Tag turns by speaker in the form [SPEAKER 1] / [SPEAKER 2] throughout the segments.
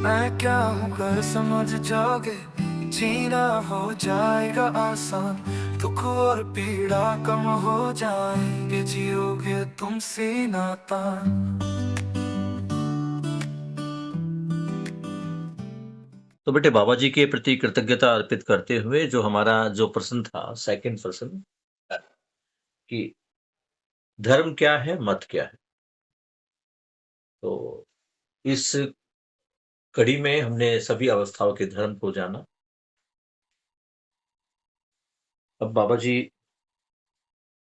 [SPEAKER 1] मैं क्या हूँ कर समझ जाओगे, जीना हो जाएगा आसान, दुख और पीड़ा कम हो जाएंगे, जियोगे तुम सीना तान।
[SPEAKER 2] तो बेटे बाबा जी के प्रति कृतज्ञता अर्पित करते हुए जो हमारा जो प्रश्न था, सेकंड प्रश्न कि धर्म क्या है, मत क्या है। तो इस कड़ी में हमने सभी अवस्थाओं के धर्म को जाना। अब बाबा जी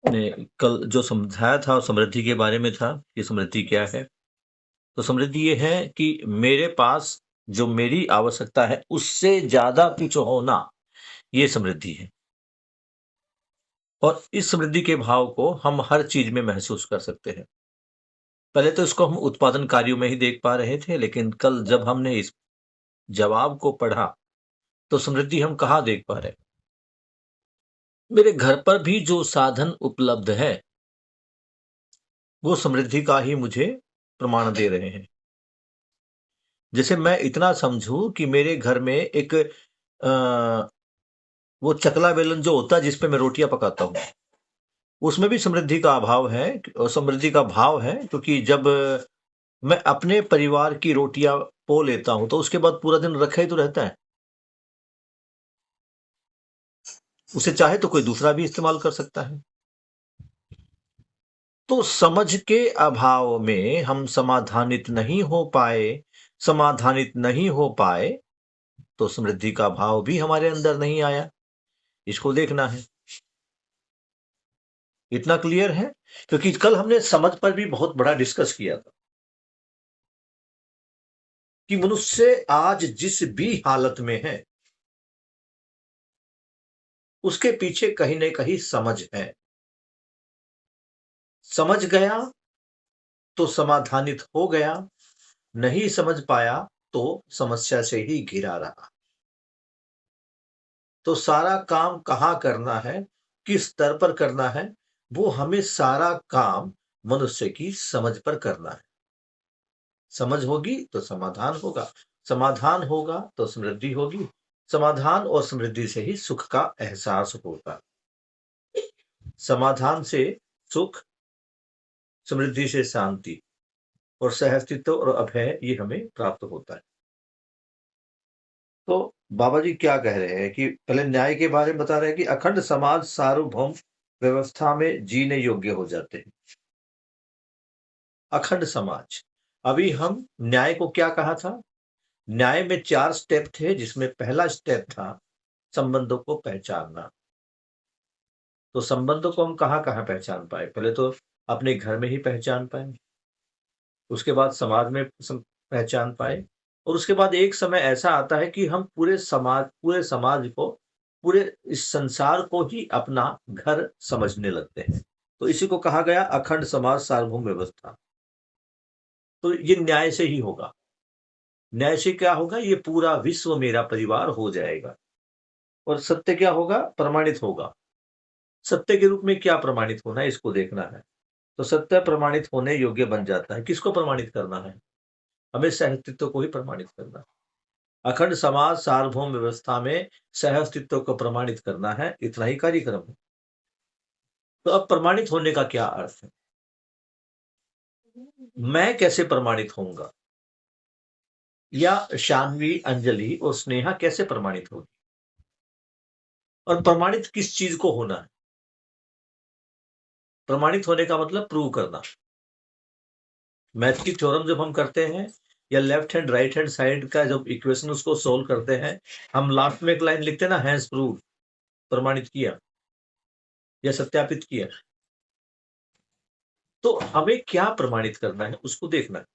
[SPEAKER 2] ने कल जो समझाया था समृद्धि के बारे में था कि समृद्धि क्या है। तो समृद्धि ये है कि मेरे पास जो मेरी आवश्यकता है उससे ज्यादा कुछ होना, ये समृद्धि है। और इस समृद्धि के भाव को हम हर चीज में महसूस कर सकते हैं। पहले तो इसको हम उत्पादन कार्यों में ही देख पा रहे थे, लेकिन कल जब हमने इस जवाब को पढ़ा तो समृद्धि हम कहाँ देख पा रहे हैं। मेरे घर पर भी जो साधन उपलब्ध है वो समृद्धि का ही मुझे प्रमाण दे रहे हैं। जैसे मैं इतना समझूं कि मेरे घर में एक वो चकला बेलन जो होता है जिसपे मैं रोटियां पकाता हूँ, उसमें भी समृद्धि का अभाव है और समृद्धि का भाव है, क्योंकि जब मैं अपने परिवार की रोटियां पो लेता हूं तो उसके बाद पूरा दिन रखा ही तो रहता है। उसे चाहे तो कोई दूसरा भी इस्तेमाल कर सकता है। तो समझ के अभाव में हम समाधानित नहीं हो पाए, तो समृद्धि का भाव भी हमारे अंदर नहीं आया। इसको देखना है। इतना क्लियर है? क्योंकि कल हमने समझ पर भी बहुत बड़ा डिस्कस किया था कि मनुष्य आज जिस भी हालत में है उसके पीछे कहीं ना कहीं समझ है। समझ गया तो समाधानित हो गया, नहीं समझ पाया तो समस्या से ही घिरा रहा। तो सारा काम कहाँ करना है, किस स्तर पर करना है, वो हमें सारा काम मनुष्य की समझ पर करना है। समझ होगी तो समाधान होगा, समाधान होगा तो समृद्धि होगी, समाधान और समृद्धि से ही सुख का एहसास होगा। समाधान से सुख, समृद्धि से शांति और सहअस्तित्व और अभय ये हमें प्राप्त होता है। तो बाबा जी क्या कह रहे हैं कि पहले न्याय के बारे में बता रहे हैं कि अखंड समाज सार्वभौम व्यवस्था में जीने योग्य हो जाते हैं। अखंड समाज। अभी हम न्याय को क्या कहा था? न्याय में 4 स्टेप थे, जिसमें पहला स्टेप था संबंधों को पहचानना। तो संबंधों को हम कहाँ-कहाँ पहचान पाए? पहले तो अपने घर में ही पहचान पाए, उसके बाद समाज में पहचान पाए, और उसके बाद एक समय ऐसा आता है कि हम पूरे समाज को, पूरे इस संसार को ही अपना घर समझने लगते हैं। तो इसी को कहा गया अखंड समाज सार्वभौम व्यवस्था। तो ये न्याय से ही होगा। न्याय से क्या होगा? ये पूरा विश्व मेरा परिवार हो जाएगा। और सत्य क्या होगा? प्रमाणित होगा। सत्य के रूप में क्या प्रमाणित होना है, इसको देखना है। तो सत्य प्रमाणित होने योग्य बन जाता है। किसको प्रमाणित करना है? हमें सहअस्तित्व को ही प्रमाणित करना है। अखंड समाज सार्वभौम व्यवस्था में सहअस्तित्व को प्रमाणित करना है, इतना ही कार्यक्रम है। तो अब प्रमाणित होने का क्या अर्थ है? मैं कैसे प्रमाणित होऊंगा, या शान्वी, अंजलि और स्नेहा कैसे प्रमाणित होगी, और प्रमाणित किस चीज को होना है? प्रमाणित होने का मतलब प्रूव करना। मैथ की थ्योरम जब हम करते हैं, या left hand right hand side का जब इक्वेशन उसको सोल्व करते हैं, हम लास्ट में एक लाइन लिखते हैं ना, हैज प्रूव, प्रमाणित किया या सत्यापित किया। तो हमें क्या प्रमाणित करना है उसको देखना है।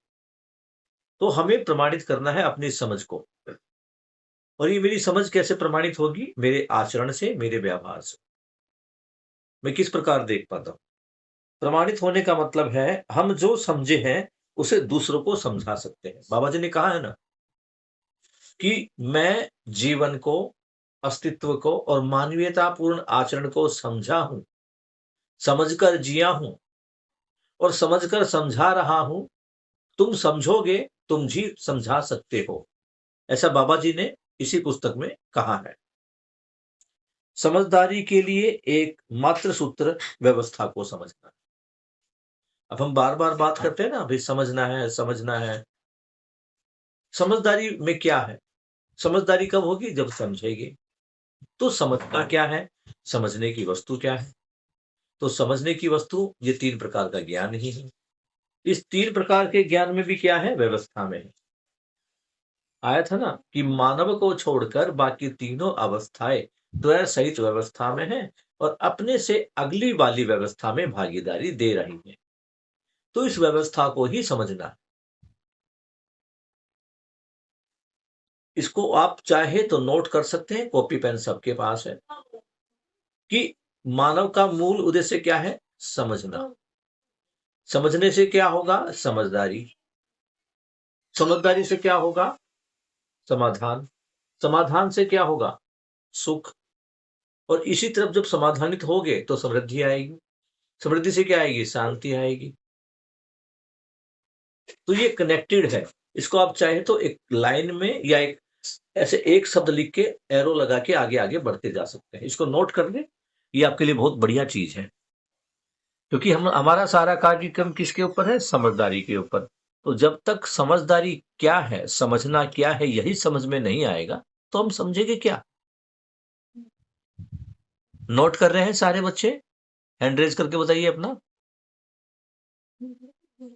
[SPEAKER 2] तो हमें प्रमाणित करना है अपनी समझ को। और ये मेरी समझ कैसे प्रमाणित होगी? मेरे आचरण से, मेरे व्यवहार से। मैं किस प्रकार देख पाता हूं? प्रमाणित होने का मतलब है हम जो समझे हैं उसे दूसरों को समझा सकते हैं। बाबा जी ने कहा है ना कि मैं जीवन को, अस्तित्व को और मानवीयतापूर्ण आचरण को समझा हूं, समझकर जिया हूं और समझकर समझा रहा हूं। तुम समझोगे, तुम भी समझा सकते हो। ऐसा बाबा जी ने इसी पुस्तक में कहा है। समझदारी के लिए एक मात्र सूत्र व्यवस्था को समझना। अब हम बार बार बात करते हैं ना, भाई समझना है समझना है। समझदारी में क्या है? समझदारी कब होगी? जब समझेगी। तो समझना क्या है? समझने की वस्तु क्या है? तो समझने की वस्तु ये 3 प्रकार का ज्ञान ही है। इस 3 प्रकार के ज्ञान में भी क्या है? व्यवस्था में है। आया था ना कि मानव को छोड़कर बाकी तीनों अवस्थाएं द्वय सहित व्यवस्था में है और अपने से अगली वाली व्यवस्था में भागीदारी दे रही है। तो इस व्यवस्था को ही समझना है। इसको आप चाहे तो नोट कर सकते हैं, कॉपी पेन सबके पास है, कि मानव का मूल उद्देश्य क्या है? समझना। समझने से क्या होगा? समझदारी। समझदारी से क्या होगा? समाधान। समाधान से क्या होगा? सुख। और इसी तरफ जब समाधानित होगे तो समृद्धि आएगी। समृद्धि से क्या आएगी? शांति आएगी। तो ये कनेक्टेड है। इसको आप चाहे तो एक लाइन में या एक ऐसे एक शब्द लिख के एरो लगा के आगे आगे बढ़ते जा सकते हैं। इसको नोट कर लें, ये आपके लिए बहुत बढ़िया चीज है, क्योंकि हमारा सारा कार्यक्रम किसके ऊपर है? समझदारी के ऊपर। तो जब तक समझदारी क्या है, समझना क्या है, यही समझ में नहीं आएगा तो हम समझेंगे क्या? नोट कर रहे हैं सारे बच्चे? हैंड रेज करके बताइए अपना।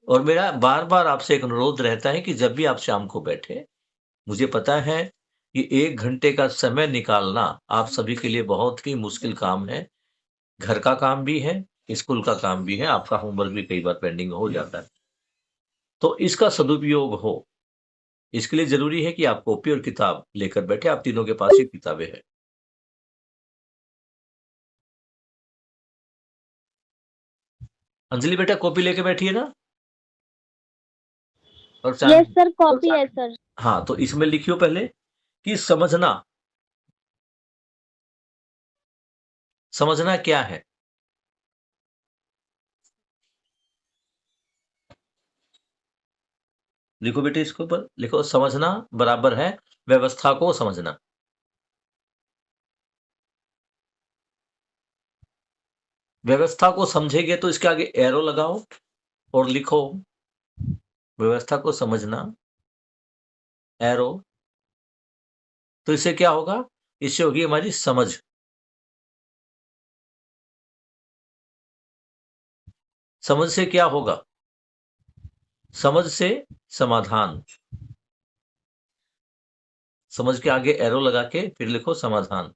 [SPEAKER 2] और मेरा बार बार आपसे एक अनुरोध रहता है कि जब भी आप शाम को बैठे, मुझे पता है कि 1 घंटे का समय निकालना आप सभी के लिए बहुत ही मुश्किल काम है। घर का काम भी है, स्कूल का काम भी है, आपका होमवर्क भी कई बार पेंडिंग हो जाता है। तो इसका सदुपयोग हो, इसके लिए जरूरी है कि आप कॉपी और किताब लेकर बैठे। आप तीनों के पास ही किताबें हैं। अंजलि बेटा कॉपी लेके बैठिए ना। और
[SPEAKER 3] यस सर, कॉपी है सर।
[SPEAKER 2] हाँ, तो इसमें लिखियो पहले कि समझना। समझना क्या है? लिखो बेटे, इसके ऊपर लिखो, समझना बराबर है व्यवस्था को समझना। व्यवस्था को समझेंगे तो इसके आगे एरो लगाओ और लिखो व्यवस्था को समझना, एरो। तो इससे क्या होगा? इससे होगी हमारी समझ। समझ से क्या होगा? समझ से समाधान। समझ के आगे एरो लगा के फिर लिखो समाधान।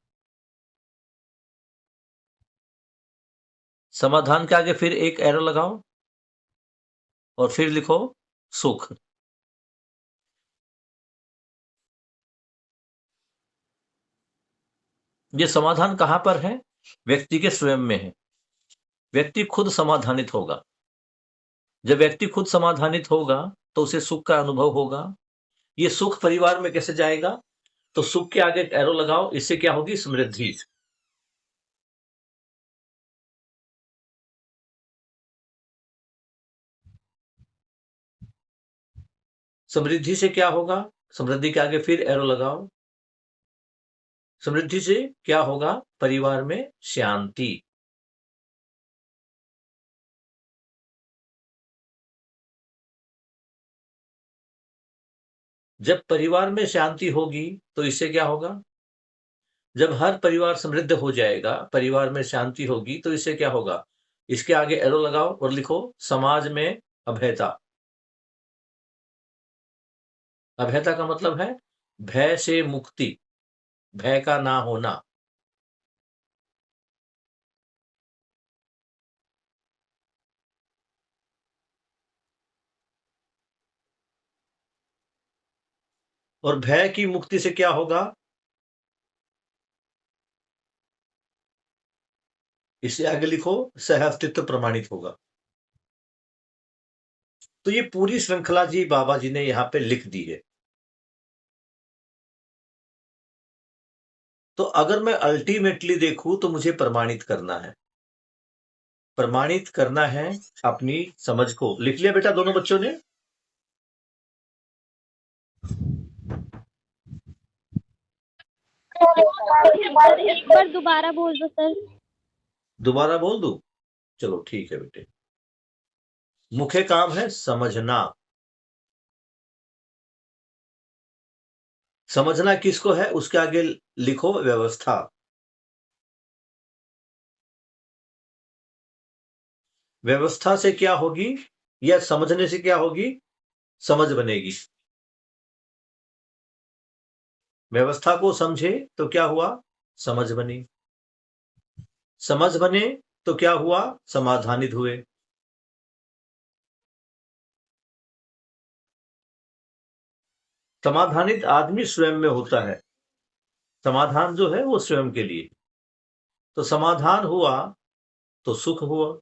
[SPEAKER 2] समाधान के आगे फिर एक एरो लगाओ और फिर लिखो सुख। ये समाधान कहां पर है? व्यक्ति के स्वयं में है। व्यक्ति खुद समाधानित होगा। जब व्यक्ति खुद समाधानित होगा तो उसे सुख का अनुभव होगा। ये सुख परिवार में कैसे जाएगा? तो सुख के आगे एरो लगाओ, इससे क्या होगी? समृद्धि। समृद्धि से क्या होगा? समृद्धि के आगे फिर एरो लगाओ। समृद्धि से क्या होगा? परिवार में शांति। जब परिवार में शांति होगी तो इससे क्या होगा? जब हर परिवार समृद्ध हो जाएगा, परिवार में शांति होगी, तो इससे क्या होगा? इसके आगे एरो लगाओ और लिखो समाज में अभयता। अभयता का मतलब है भय से मुक्ति, भय का ना होना। और भय की मुक्ति से क्या होगा? इससे आगे लिखो सह अस्तित्व प्रमाणित होगा। तो ये पूरी श्रृंखला जी बाबा जी ने यहां पे लिख दी है। तो अगर मैं अल्टीमेटली देखूं तो मुझे प्रमाणित करना है। प्रमाणित करना है अपनी समझ को। लिख लिया बेटा दोनों बच्चों ने?
[SPEAKER 3] सर एक बार दोबारा बोल दो सर।
[SPEAKER 2] दोबारा बोल दूं? चलो ठीक है बेटे। मुख्य काम है समझना। समझना किसको है, उसके आगे लिखो व्यवस्था। व्यवस्था से क्या होगी, या समझने से क्या होगी? समझ बनेगी। व्यवस्था को समझे तो क्या हुआ? समझ बनी। समझ बने तो क्या हुआ? समाधानित हुए। समाधानित आदमी स्वयं में होता है। समाधान जो है वो स्वयं के लिए। तो समाधान हुआ तो सुख हुआ।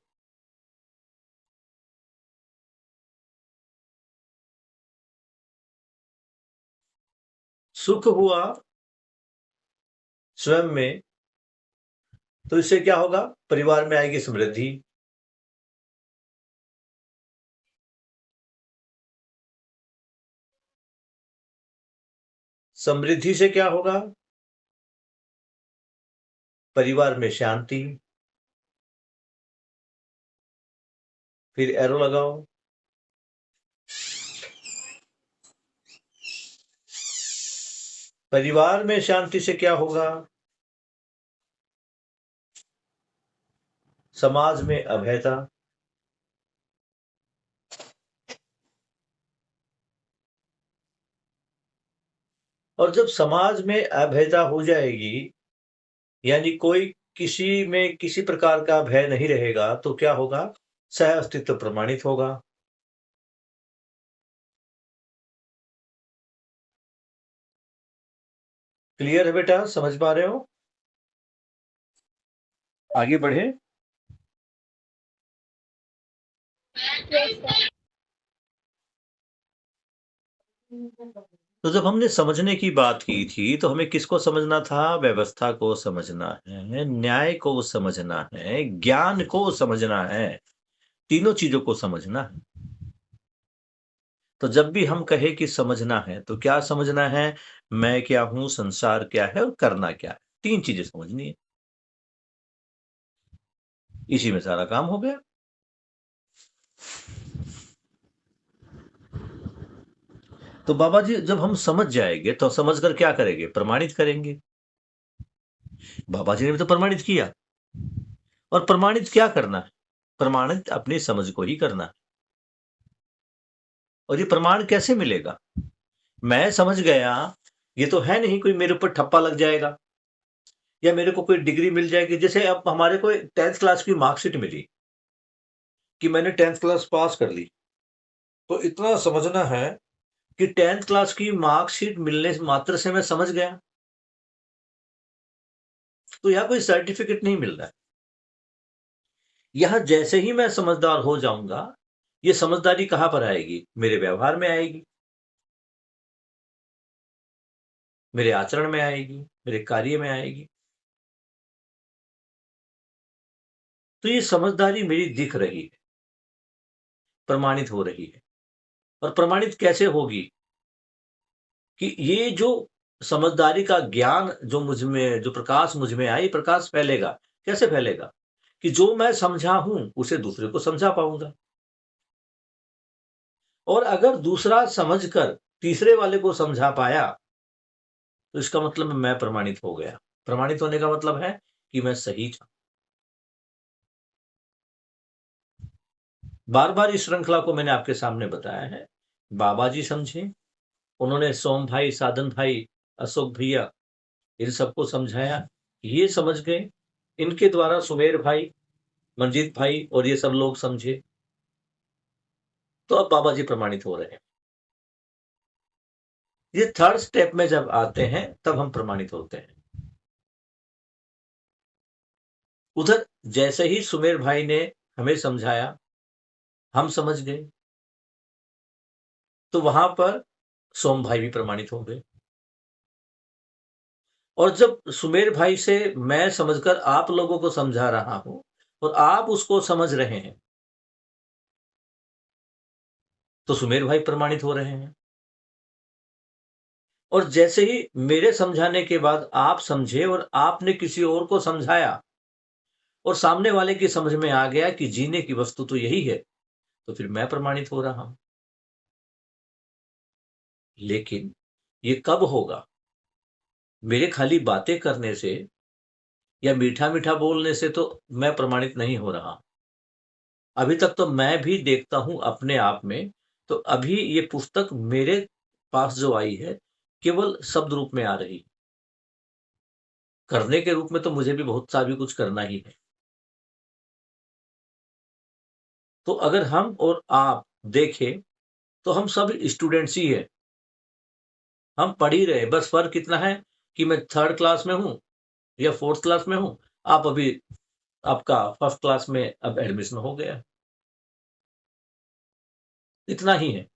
[SPEAKER 2] सुख हुआ स्वयं में, तो इससे क्या होगा? परिवार में आएगी समृद्धि। समृद्धि से क्या होगा? परिवार में शांति। फिर एरो लगाओ। परिवार में शांति से क्या होगा? समाज में अभयता। और जब समाज में अभयता हो जाएगी, यानी कोई किसी में किसी प्रकार का भय नहीं रहेगा, तो क्या होगा? सह अस्तित्व प्रमाणित होगा। क्लियर है बेटा? समझ पा रहे हो? आगे बढ़े। तो जब हमने समझने की बात की थी, तो हमें किसको समझना था? व्यवस्था को समझना है, न्याय को समझना है, ज्ञान को समझना है, तीनों चीजों को समझना है। तो जब भी हम कहे कि समझना है, तो क्या समझना है? मैं क्या हूं, संसार क्या है, और करना क्या है। तीन चीजें समझनी है। इसी में सारा काम हो गया। तो बाबा जी, जब हम समझ जाएंगे तो समझकर क्या करेंगे? प्रमाणित करेंगे। बाबा जी ने भी तो प्रमाणित किया। और प्रमाणित क्या करना है? प्रमाणित अपनी समझ को ही करना है। और ये प्रमाण कैसे मिलेगा? मैं समझ गया, ये तो है नहीं कोई मेरे ऊपर ठप्पा लग जाएगा या मेरे को कोई डिग्री मिल जाएगी। जैसे अब हमारे को 10th क्लास की मार्कशीट मिली कि मैंने 10th क्लास पास कर ली, तो इतना समझना है कि 10th क्लास की मार्कशीट मिलने मात्र से मैं समझ गया, तो यहां कोई सर्टिफिकेट नहीं मिल रहा है। यहां जैसे ही मैं समझदार हो जाऊंगा, ये समझदारी कहां पर आएगी? मेरे व्यवहार में आएगी, मेरे आचरण में आएगी, मेरे कार्य में आएगी। तो ये समझदारी मेरी दिख रही है, प्रमाणित हो रही है। और प्रमाणित कैसे होगी? कि ये जो समझदारी का ज्ञान जो मुझ में, जो प्रकाश मुझ में आई, प्रकाश फैलेगा। कैसे फैलेगा? कि जो मैं समझा हूं उसे दूसरे को समझा पाऊंगा। और अगर दूसरा समझकर तीसरे वाले को समझा पाया, तो इसका मतलब मैं प्रमाणित हो गया। प्रमाणित होने का मतलब है कि मैं सही था। बार बार इस श्रृंखला को मैंने आपके सामने बताया है। बाबा जी समझे, उन्होंने सोम भाई, साधन भाई, अशोक भैया, इन सबको समझाया, ये समझ गए। इनके द्वारा सुमेर भाई, मंजीत भाई और ये सब लोग समझे, तो अब बाबा जी प्रमाणित हो रहे हैं। ये थर्ड स्टेप में जब आते हैं, तब हम प्रमाणित होते हैं। उधर जैसे ही सुमेर भाई ने हमें समझाया, हम समझ गए, तो वहां पर सोम भाई भी प्रमाणित हो गए। और जब सुमेर भाई से मैं समझकर आप लोगों को समझा रहा हूं और आप उसको समझ रहे हैं, तो सुमेर भाई प्रमाणित हो रहे हैं। और जैसे ही मेरे समझाने के बाद आप समझे और आपने किसी और को समझाया और सामने वाले की समझ में आ गया कि जीने की वस्तु तो यही है, तो फिर मैं प्रमाणित हो रहा हूं। लेकिन ये कब होगा? मेरे खाली बातें करने से या मीठा मीठा बोलने से तो मैं प्रमाणित नहीं हो रहा। अभी तक तो मैं भी देखता हूं अपने आप में। तो अभी ये पुस्तक मेरे पास जो आई है, केवल शब्द रूप में आ रही। करने के रूप में तो मुझे भी बहुत सा भी कुछ करना ही है। तो अगर हम और आप देखें, तो हम सब स्टूडेंट्स ही है। हम पढ़ ही रहे, बस फर्क इतना है कि मैं थर्ड क्लास में हूं या फोर्थ क्लास में हूं। आप अभी आपका फर्स्ट क्लास में अब एडमिशन हो गया, इतना ही है।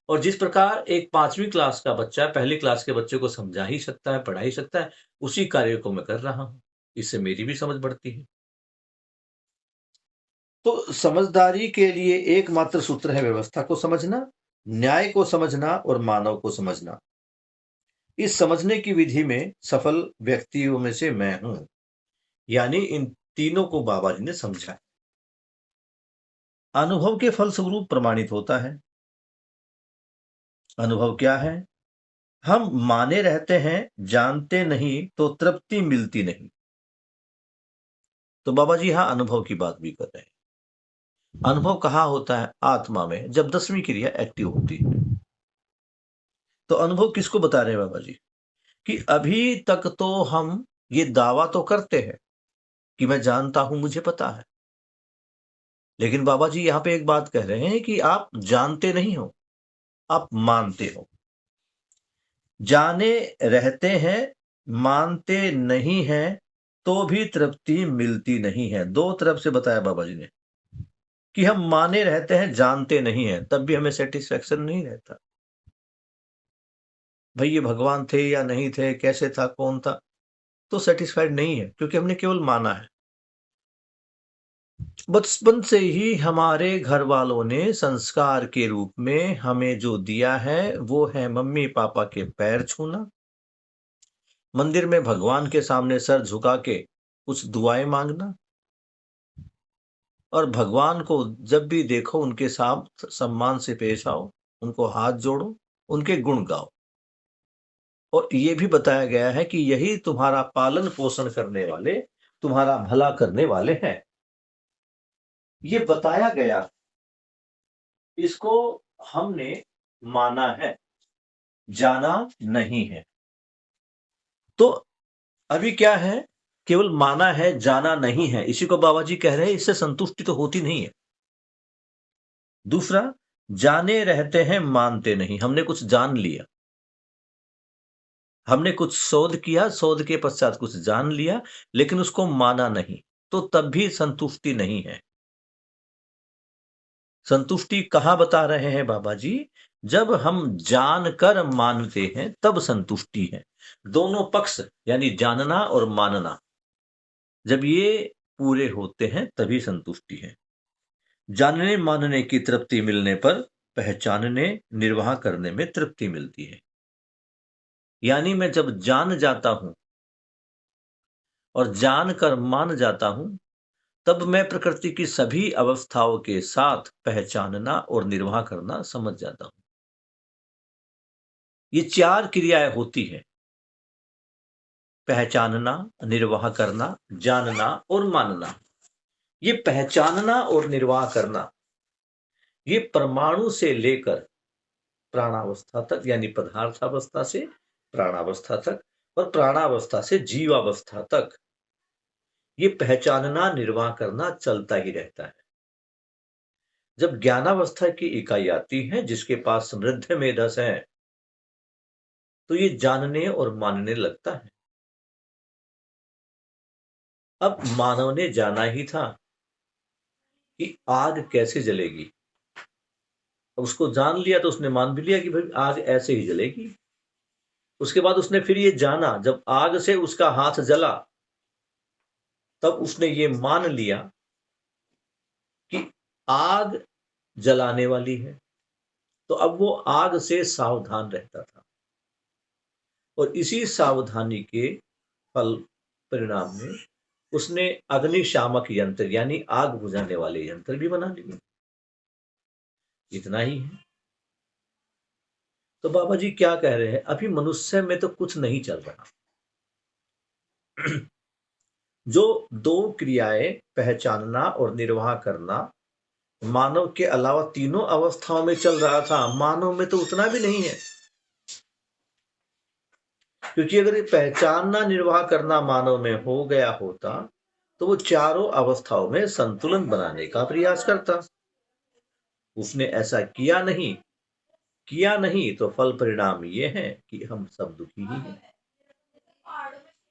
[SPEAKER 2] और जिस प्रकार एक 5वीं क्लास का बच्चा पहली क्लास के बच्चे को समझा ही सकता है, पढ़ा ही सकता है, उसी कार्य को मैं कर रहा हूं। इससे मेरी भी समझ बढ़ती है। तो समझदारी के लिए एकमात्र सूत्र है व्यवस्था को समझना, न्याय को समझना और मानव को समझना। इस समझने की विधि में सफल व्यक्तियों में से मैं हूं। यानी इन तीनों को बाबा जी ने समझा है। अनुभव के फलस्वरूप प्रमाणित होता है। अनुभव क्या है? हम माने रहते हैं, जानते नहीं तो तृप्ति मिलती नहीं। तो बाबा जी यहां अनुभव की बात भी कर रहे हैं। अनुभव कहाँ होता है? आत्मा में, जब 10वीं क्रिया एक्टिव होती है। तो अनुभव किसको बता रहे हैं बाबा जी? कि अभी तक तो हम ये दावा तो करते हैं कि मैं जानता हूं, मुझे पता है। लेकिन बाबा जी यहां पे एक बात कह रहे हैं कि आप जानते नहीं हो, आप मानते हो। जाने रहते हैं, मानते नहीं हैं, तो भी तृप्ति मिलती नहीं है। दो तरफ से बताया बाबा जी ने कि हम माने रहते हैं, जानते नहीं हैं, तब भी हमें सेटिस्फेक्शन नहीं रहता। भाई ये भगवान थे या नहीं थे, कैसे था, कौन था, तो सेटिस्फाइड नहीं है, क्योंकि हमने केवल माना है। बचपन से ही हमारे घर वालों ने संस्कार के रूप में हमें जो दिया है, वो है मम्मी पापा के पैर छूना, मंदिर में भगवान के सामने सर झुका के कुछ दुआएं मांगना, और भगवान को जब भी देखो उनके साथ सम्मान से पेश आओ, उनको हाथ जोड़ो, उनके गुण गाओ। और ये भी बताया गया है कि यही तुम्हारा पालन पोषण करने वाले, तुम्हारा भला करने वाले हैं। ये बताया गया, इसको हमने माना है, जाना नहीं है। तो अभी क्या है? केवल माना है, जाना नहीं है। इसी को बाबा जी कह रहे हैं, इससे संतुष्टि तो होती नहीं है। दूसरा, जाने रहते हैं, मानते नहीं। हमने कुछ जान लिया, हमने कुछ शोध किया, शोध के पश्चात कुछ जान लिया, लेकिन उसको माना नहीं, तो तब भी संतुष्टि नहीं है। संतुष्टि कहां बता रहे हैं बाबा जी? जब हम जानकर मानते हैं तब संतुष्टि है। दोनों पक्ष यानी जानना और मानना, जब ये पूरे होते हैं तभी संतुष्टि है। जानने मानने की तृप्ति मिलने पर पहचानने निर्वाह करने में तृप्ति मिलती है। यानी मैं जब जान जाता हूं और जानकर मान जाता हूं, तब मैं प्रकृति की सभी अवस्थाओं के साथ पहचानना और निर्वाह करना समझ जाता हूं। ये 4 क्रियाएं होती हैं: पहचानना, निर्वाह करना, जानना और मानना। ये पहचानना और निर्वाह करना, ये परमाणु से लेकर प्राणावस्था तक, यानी पदार्थावस्था से प्राणावस्था तक और प्राणावस्था से जीवावस्था तक, ये पहचानना निर्वाह करना चलता ही रहता है। जब ज्ञानावस्था की इकाई आती है, जिसके पास समृद्ध मेधस है, तो ये जानने और मानने लगता है। अब मानव ने जाना ही था कि आग कैसे जलेगी। अब उसको जान लिया तो उसने मान भी लिया कि भाई आग ऐसे ही जलेगी। उसके बाद उसने फिर ये जाना, जब आग से उसका हाथ जला, तब उसने ये मान लिया कि आग जलाने वाली है। तो अब वो आग से सावधान रहता था। और इसी सावधानी के फल परिणाम में उसने अग्निशामक यंत्र यानी आग बुझाने वाले यंत्र भी बना लिए। इतना ही है। तो बाबा जी क्या कह रहे हैं, अभी मनुष्य में तो कुछ नहीं चल रहा। जो दो क्रियाएं पहचानना और निर्वाह करना मानव के अलावा तीनों अवस्थाओं में चल रहा था, मानव में तो उतना भी नहीं है। क्योंकि अगर ये पहचानना निर्वाह करना मानव में हो गया होता तो वो चारों अवस्थाओं में संतुलन बनाने का प्रयास करता। उसने ऐसा किया नहीं तो फल परिणाम ये है कि हम सब दुखी ही हैं।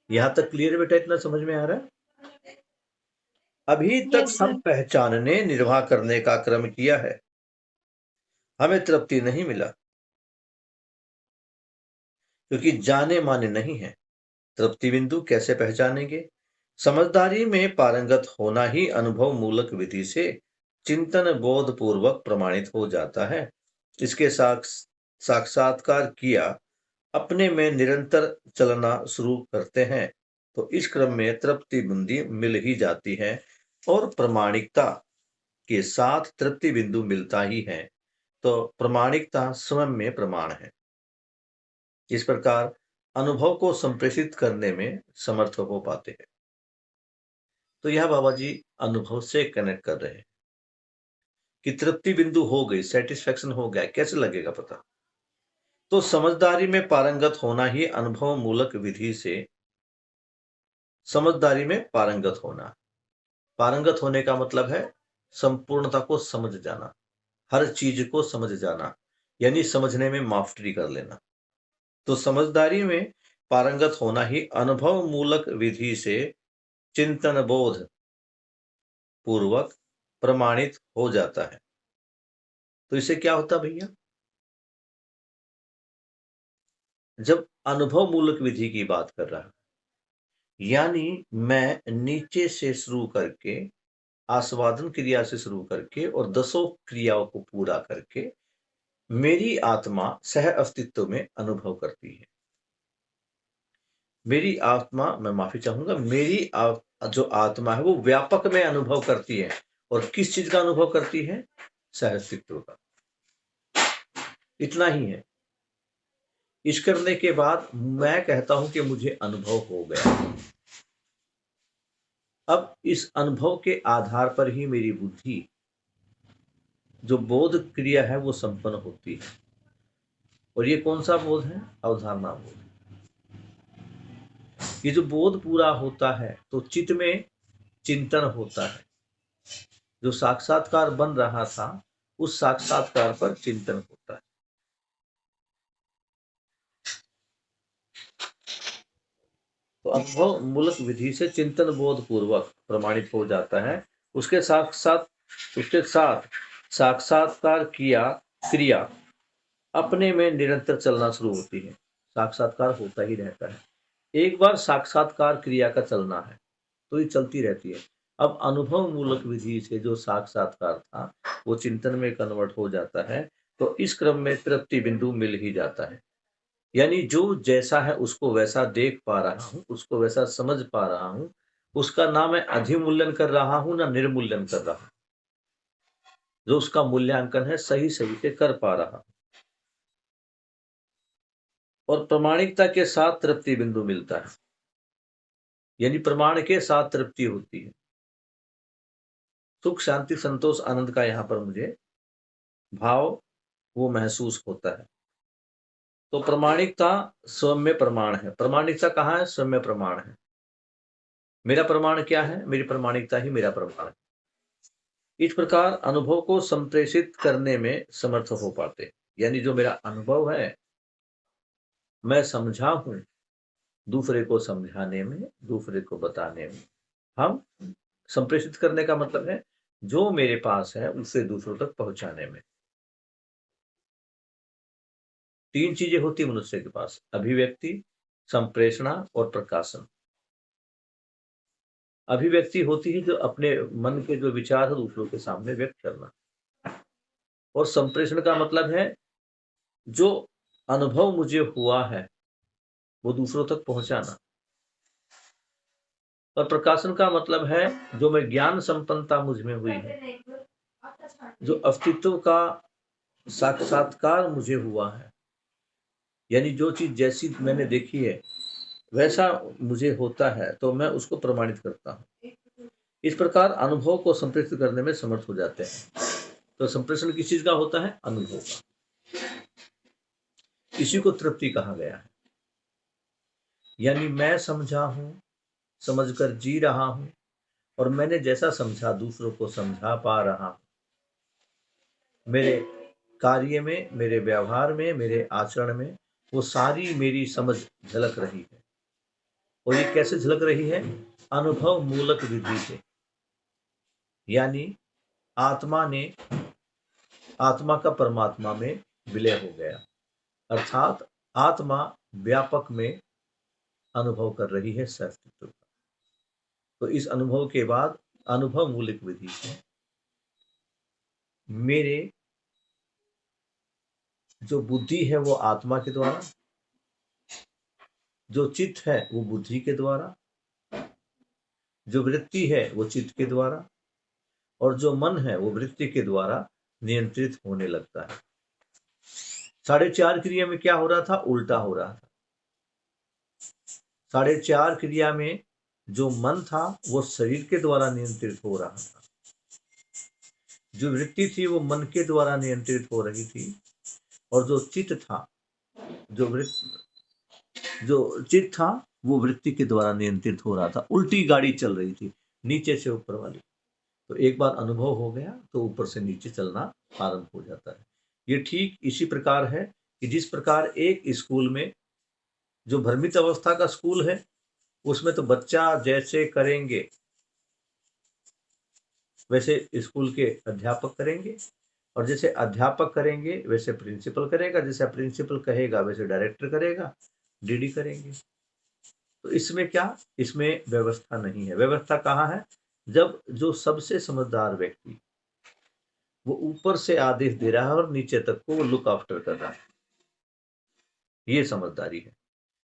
[SPEAKER 2] यहां तक क्लियर बेटा? इतना समझ में आ रहा है? अभी तक
[SPEAKER 3] यस
[SPEAKER 2] हम
[SPEAKER 3] सर।
[SPEAKER 2] पहचानने निर्वाह करने का क्रम किया है, हमें तृप्ति नहीं मिला क्योंकि जाने माने नहीं है। तृप्ति बिंदु कैसे पहचानेंगे? समझदारी में पारंगत होना ही अनुभव मूलक विधि से चिंतन बोध पूर्वक प्रमाणित हो जाता है। इसके साक्षात्कार किया अपने में निरंतर चलना शुरू करते हैं तो इस क्रम में तृप्ति बिंदु मिल ही जाती है और प्रमाणिकता के साथ तृप्ति बिंदु मिलता ही है तो प्रमाणिकता स्वयं में प्रमाण है। इस प्रकार अनुभव को संप्रेषित करने में समर्थ हो पाते हैं। तो यह बाबा जी अनुभव से कनेक्ट कर रहे हैं कि तृप्ति बिंदु हो गई, सेटिस्फेक्शन हो गया, कैसे लगेगा पता? तो समझदारी में पारंगत होना ही अनुभव मूलक विधि से, समझदारी में पारंगत होना, पारंगत होने का मतलब है संपूर्णता को समझ जाना, हर चीज को समझ जाना, यानी समझने में मास्टरी कर लेना। तो समझदारी में पारंगत होना ही अनुभव मूलक विधि से चिंतन बोध पूर्वक प्रमाणित हो जाता है। तो इससे क्या होता भैया? जब अनुभव मूलक विधि की बात कर रहा है, यानी मैं नीचे से शुरू करके, आस्वादन क्रिया से शुरू करके और 10 क्रियाओं को पूरा करके मेरी आत्मा सह अस्तित्व में अनुभव करती है। मेरी आत्मा, मैं माफी चाहूंगा, मेरी जो आत्मा है वो व्यापक में अनुभव करती है। और किस चीज का अनुभव करती है? सह अस्तित्व का। इतना ही है। इस करने के बाद मैं कहता हूं कि मुझे अनुभव हो गया। अब इस अनुभव के आधार पर ही मेरी बुद्धि, जो बोध क्रिया है, वो संपन्न होती है। और ये कौन सा बोध है? अवधारणा बोध। ये जो बोध पूरा होता है तो चित्त में चिंतन होता है। जो साक्षात्कार बन रहा था उस साक्षात्कार पर चिंतन होता है। तो अनुभव मूलक विधि से चिंतन बोध पूर्वक प्रमाणित हो जाता है। उसके साथ साक्षात्कार किया क्रिया अपने में निरंतर चलना शुरू होती है। साक्षात्कार होता ही रहता है। एक बार साक्षात्कार क्रिया का चलना है तो ये चलती रहती है। अब अनुभव मूलक विधि से जो साक्षात्कार था वो चिंतन में कन्वर्ट हो जाता है तो इस क्रम में तृप्ति बिंदु मिल ही जाता है। यानी जो जैसा है उसको वैसा देख पा रहा हूं, उसको वैसा समझ पा रहा हूं, उसका ना मैं अधिमूल्यन कर रहा हूं ना निर्मूल्यन कर रहा हूं। जो उसका मूल्यांकन है सही से कर पा रहा हूं। और प्रमाणिकता के साथ तृप्ति बिंदु मिलता है, यानी प्रमाण के साथ तृप्ति होती है। सुख शांति संतोष आनंद का यहां पर मुझे भाव वो महसूस होता है। तो प्रमाणिकता स्वयं में प्रमाण है। प्रमाणिकता कहाँ है? स्वयं में प्रमाण है। मेरा प्रमाण क्या है? मेरी प्रमाणिकता ही मेरा प्रमाण है। इस प्रकार अनुभव को संप्रेषित करने में समर्थ हो पाते, यानी जो मेरा अनुभव है मैं समझा हूं, दूसरे को समझाने में, दूसरे को बताने में, हम संप्रेषित करने का मतलब है जो मेरे पास है उसे दूसरों तक पहुंचाने में। 3 चीजें होती मनुष्य के पास: अभिव्यक्ति, संप्रेषणा और प्रकाशन। अभिव्यक्ति होती है जो अपने मन के जो विचार है दूसरों के सामने व्यक्त करना। और संप्रेषण का मतलब है जो अनुभव मुझे हुआ है वो दूसरों तक पहुंचाना। और प्रकाशन का मतलब है जो मैं ज्ञान संपन्नता मुझ में हुई है, जो अस्तित्व का साक्षात्कार मुझे हुआ है, यानी जो चीज जैसी मैंने देखी है वैसा मुझे होता है, तो मैं उसको प्रमाणित करता हूँ। इस प्रकार अनुभव को संप्रेषित करने में समर्थ हो जाते हैं। तो संप्रेषण किस चीज का होता है? अनुभव का। इसी को तृप्ति कहा गया है। यानी मैं समझा हूं, समझकर जी रहा हूं, और मैंने जैसा समझा दूसरों को समझा पा रहा हूं। मेरे कार्य में, मेरे व्यवहार में, मेरे आचरण में वो सारी मेरी समझ झलक रही है। और ये कैसे झलक रही है? अनुभव मूलक विधि से। यानी आत्मा का परमात्मा में विलय हो गया, अर्थात आत्मा व्यापक में अनुभव कर रही है सत्य का। तो इस अनुभव के बाद अनुभव मूलक विधि से मेरे जो बुद्धि है वो आत्मा के द्वारा, जो चित्त है वो बुद्धि के द्वारा, जो वृत्ति है वो चित्त के द्वारा, और जो मन है वो वृत्ति के द्वारा नियंत्रित होने लगता है। 4.5 क्रिया में क्या हो रहा था? उल्टा हो रहा था। 4.5 क्रिया में जो मन था वो शरीर के द्वारा नियंत्रित हो रहा था, जो वृत्ति थी वो मन के द्वारा नियंत्रित हो रही थी, और जो चित्त था वो वृत्ति के द्वारा नियंत्रित हो रहा था। उल्टी गाड़ी चल रही थी, नीचे से ऊपर वाली। तो एक बार अनुभव हो गया तो ऊपर से नीचे चलना आरंभ हो जाता है। ये ठीक इसी प्रकार है कि जिस प्रकार एक स्कूल में जो भ्रमित अवस्था का स्कूल है उसमें तो बच्चा जैसे करेंगे वैसे स्कूल के अध्यापक करेंगे, और जैसे अध्यापक करेंगे वैसे प्रिंसिपल करेगा, जैसे प्रिंसिपल कहेगा वैसे डायरेक्टर करेगा, डीडी करेंगे। तो इसमें क्या? इसमें व्यवस्था नहीं है। व्यवस्था कहाँ है? जब जो सबसे समझदार व्यक्ति वो ऊपर से आदेश दे रहा है और नीचे तक को वो लुक आफ्टर कर रहा है, ये समझदारी है।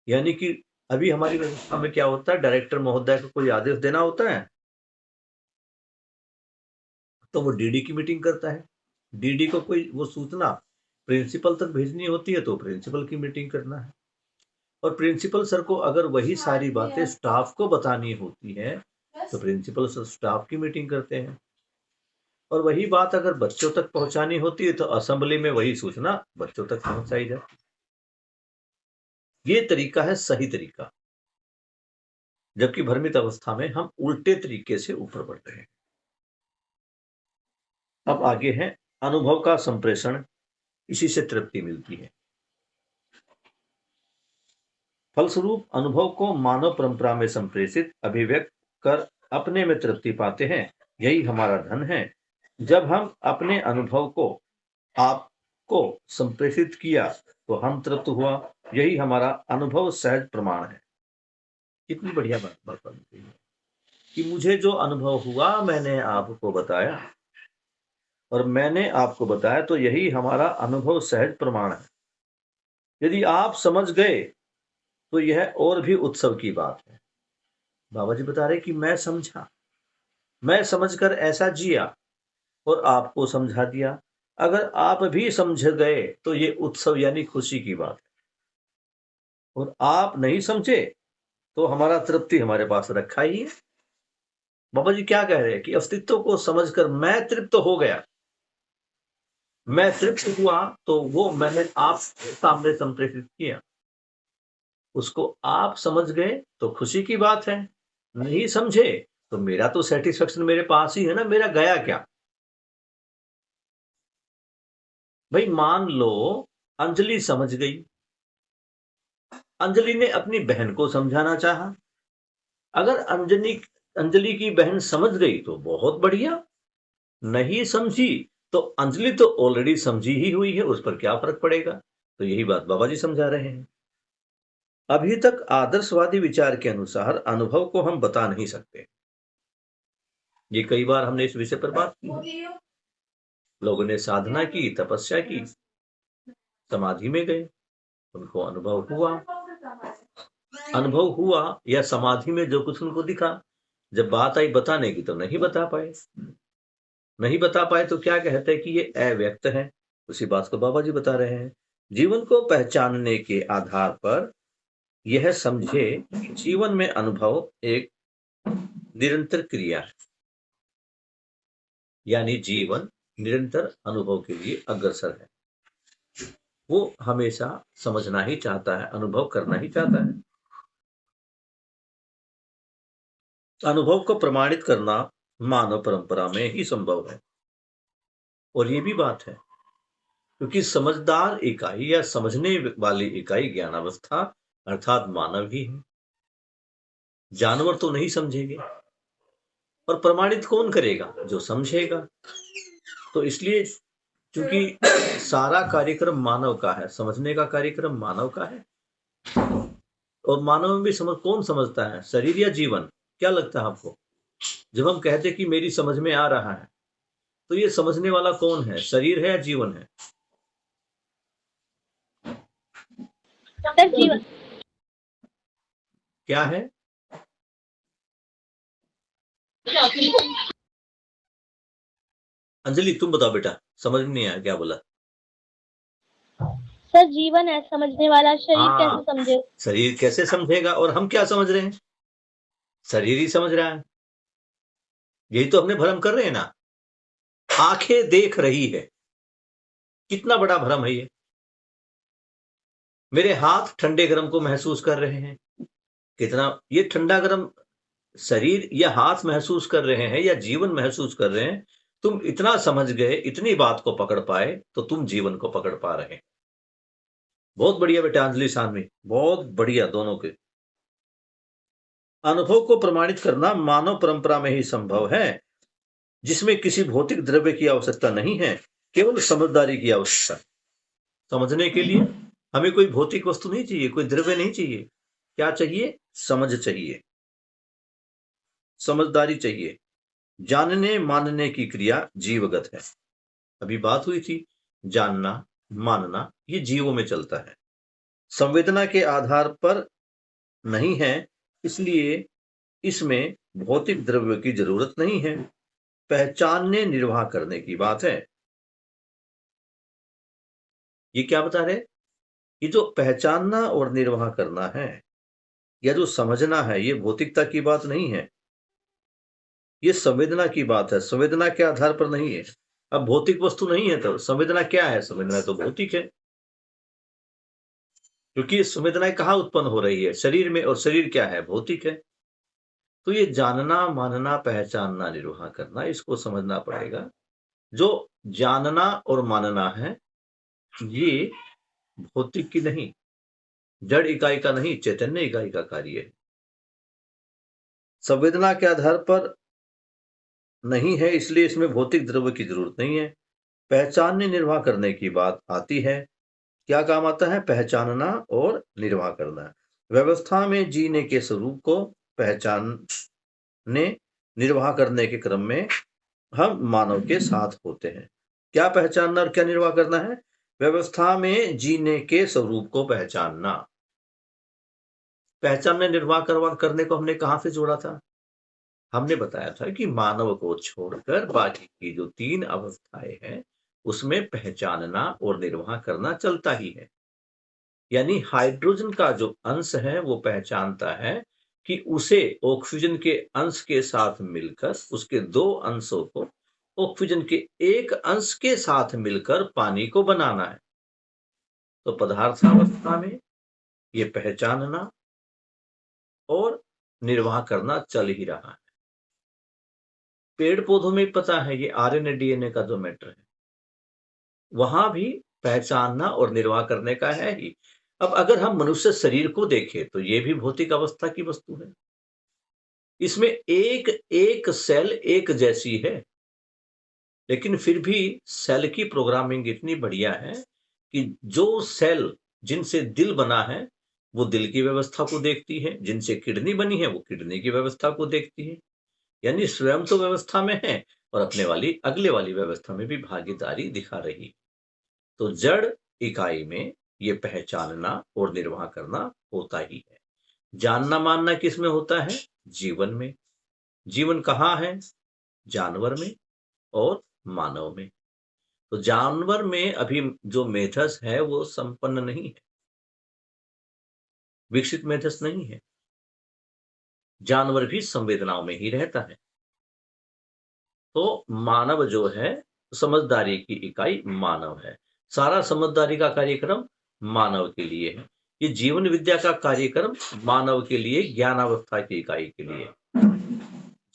[SPEAKER 2] यानी कि अभी हमारी व्यवस्था में क्या होता है? डायरेक्टर महोदय को कोई आदेश देना होता है तो वो डीडी की मीटिंग करता है। डीडी को कोई वो सूचना प्रिंसिपल तक भेजनी होती है तो प्रिंसिपल की मीटिंग करना है, और प्रिंसिपल सर को अगर वही सारी बातें स्टाफ को बतानी होती है तो प्रिंसिपल सर स्टाफ की मीटिंग करते हैं, और वही बात अगर बच्चों तक पहुंचानी होती है तो असेंबली में वही सूचना बच्चों तक पहुंचाई जाती है। ये तरीका है सही तरीका, जबकि भ्रमित अवस्था में हम उल्टे तरीके से ऊपर बढ़ रहे हैं। अब आगे है अनुभव का संप्रेषण, इसी से तृप्ति मिलती है। फलस्वरूप अनुभव को मानव परंपरा में संप्रेषित अभिव्यक्त कर अपने में तृप्ति पाते हैं। यही हमारा धन है। जब हम अपने अनुभव को आपको संप्रेषित किया तो हम तृप्त हुआ। यही हमारा अनुभव सहज प्रमाण है। कितनी बढ़िया बात है कि मुझे जो अनुभव हुआ मैंने आपको बताया, और मैंने आपको बताया तो यही हमारा अनुभव सहज प्रमाण है। यदि आप समझ गए तो यह और भी उत्सव की बात है। बाबा जी बता रहे कि मैं समझा, मैं समझकर ऐसा जिया और आपको समझा दिया। अगर आप भी समझ गए तो ये उत्सव यानी खुशी की बात है, और आप नहीं समझे तो हमारा तृप्ति हमारे पास रखा ही है। बाबा जी क्या कह रहे हैं कि अस्तित्व को समझकर मैं तृप्त हो गया, मैं तृप्त हुआ तो वो मैंने आप सामने संप्रेषित किया, उसको आप समझ गए तो खुशी की बात है, नहीं समझे तो मेरा तो सेटिस्फेक्शन मेरे पास ही है ना, मेरा गया क्या? भाई मान लो अंजलि समझ गई, अंजलि ने अपनी बहन को समझाना चाहा, अगर अंजलि की बहन समझ गई तो बहुत बढ़िया, नहीं समझी तो अंजलि तो ऑलरेडी समझी ही हुई है, उस पर क्या फर्क पड़ेगा। तो यही बात बाबा जी समझा रहे हैं। अभी तक आदर्शवादी विचार के अनुसार अनुभव को हम बता नहीं सकते। ये कई बार हमने इस विषय पर बात की। लोगों ने साधना की, तपस्या की, समाधि में गए, उनको अनुभव हुआ, अनुभव हुआ या समाधि में जो कुछ उनको दिखा, जब बात आई बताने की तो नहीं बता पाए। नहीं बता पाए तो क्या कहते हैं कि ये अव्यक्त है। उसी बात को बाबा जी बता रहे हैं। जीवन को पहचानने के आधार पर यह समझे कि जीवन में अनुभव एक निरंतर क्रिया है, यानी जीवन निरंतर अनुभव के लिए अग्रसर है। वो हमेशा समझना ही चाहता है, अनुभव करना ही चाहता है। अनुभव को प्रमाणित करना मानव परंपरा में ही संभव है। और ये भी बात है क्योंकि समझदार इकाई या समझने वाली इकाई ज्ञानावस्था अर्थात मानव ही है। जानवर तो नहीं समझेंगे, और प्रमाणित कौन करेगा? जो समझेगा। तो इसलिए क्योंकि सारा कार्यक्रम मानव का है, समझने का कार्यक्रम मानव का है, और मानव में भी कौन समझता है, शरीर या जीवन? क्या लगता है आपको? जब हम कहते कि मेरी समझ में आ रहा है, तो ये समझने वाला कौन है, शरीर है या जीवन है?
[SPEAKER 3] सर जीवन।
[SPEAKER 2] क्या है? अंजलि तुम बताओ बेटा, समझ में नहीं आया क्या बोला?
[SPEAKER 3] सर जीवन है समझने वाला, शरीर
[SPEAKER 2] हाँ,
[SPEAKER 3] कैसे समझे?
[SPEAKER 2] शरीर कैसे समझेगा? और हम क्या समझ रहे हैं? शरीर ही समझ रहा है। यही तो अपने भ्रम कर रहे हैं ना। आंखें देख रही है, कितना बड़ा भ्रम है ये। मेरे हाथ ठंडे गर्म को महसूस कर रहे हैं, कितना ये ठंडा गर्म शरीर या हाथ महसूस कर रहे हैं या जीवन महसूस कर रहे हैं। तुम इतना समझ गए, इतनी बात को पकड़ पाए, तो तुम जीवन को पकड़ पा रहे हैं। बहुत बढ़िया बेटा अंजलि सानवी, बहुत बढ़िया दोनों के। अनुभव को प्रमाणित करना मानव परंपरा में ही संभव है, जिसमें किसी भौतिक द्रव्य की आवश्यकता नहीं है, केवल समझदारी की आवश्यकता। समझने के लिए हमें कोई भौतिक वस्तु नहीं चाहिए, कोई द्रव्य नहीं चाहिए। क्या चाहिए? समझ चाहिए, समझदारी चाहिए। जानने मानने की क्रिया जीवगत है। अभी बात हुई थी, जानना मानना ये जीवों में चलता है, संवेदना के आधार पर नहीं है, इसलिए इसमें भौतिक द्रव्य की जरूरत नहीं है। पहचानने निर्वाह करने की बात है। ये क्या बता रहे? ये जो पहचानना और निर्वाह करना है या जो समझना है, ये भौतिकता की बात नहीं है, ये संवेदना की बात है। संवेदना के आधार पर नहीं है। अब भौतिक वस्तु नहीं है तो संवेदना क्या है? संवेदना तो भौतिक है, क्योंकि संवेदनाएं कहाँ उत्पन्न हो रही है? शरीर में, और शरीर क्या है? भौतिक है। तो ये जानना मानना पहचानना निर्वाह करना, इसको समझना पड़ेगा। जो जानना और मानना है ये भौतिक की नहीं, जड़ इकाई का नहीं, चैतन्य इकाई का कार्य है। संवेदना के आधार पर नहीं है, इसलिए इसमें भौतिक द्रव्य की जरूरत नहीं है। पहचानने निर्वाह करने की बात आती है। क्या काम आता है? पहचानना और निर्वाह करना। व्यवस्था में जीने के स्वरूप को पहचानने निर्वाह करने के क्रम में हम मानव के साथ होते हैं। क्या पहचानना और क्या निर्वाह करना है? व्यवस्था में जीने के स्वरूप को पहचानना। पहचानने निर्वाह करने को हमने कहां से जोड़ा था? हमने बताया था कि मानव को छोड़कर बाकी की जो 3 अवस्थाएं हैं, उसमें पहचानना और निर्वाह करना चलता ही है। यानी हाइड्रोजन का जो अंश है वो पहचानता है कि उसे ऑक्सीजन के अंश के साथ मिलकर, उसके 2 अंशों को ऑक्सीजन के 1 अंश के साथ मिलकर पानी को बनाना है। तो पदार्थावस्था में ये पहचानना और निर्वाह करना चल ही रहा है। पेड़ पौधों में पता है ये आरएनए डीएनए का जो मैटर है, वहां भी पहचानना और निर्वाह करने का है ही। अब अगर हम मनुष्य शरीर को देखें तो ये भी भौतिक अवस्था की वस्तु है। इसमें एक एक सेल एक जैसी है, लेकिन फिर भी सेल की प्रोग्रामिंग इतनी बढ़िया है कि जो सेल जिनसे दिल बना है वो दिल की व्यवस्था को देखती है, जिनसे किडनी बनी है वो किडनी की व्यवस्था को देखती है। यानी स्वयं तो व्यवस्था में है और अपने वाली अगले वाली व्यवस्था में भी भागीदारी दिखा रही। तो जड़ इकाई में ये पहचानना और निर्वाह करना होता ही है। जानना मानना किस में होता है? जीवन में। जीवन कहाँ है? जानवर में और मानव में। तो जानवर में अभी जो मेधस है वो संपन्न नहीं है, विकसित मेधस नहीं है। जानवर भी संवेदनाओं में ही रहता है। तो मानव जो है, समझदारी की इकाई मानव है। सारा समझदारी का कार्यक्रम मानव के लिए है। ये जीवन विद्या का कार्यक्रम मानव के लिए, ज्ञानावस्था की इकाई के लिए,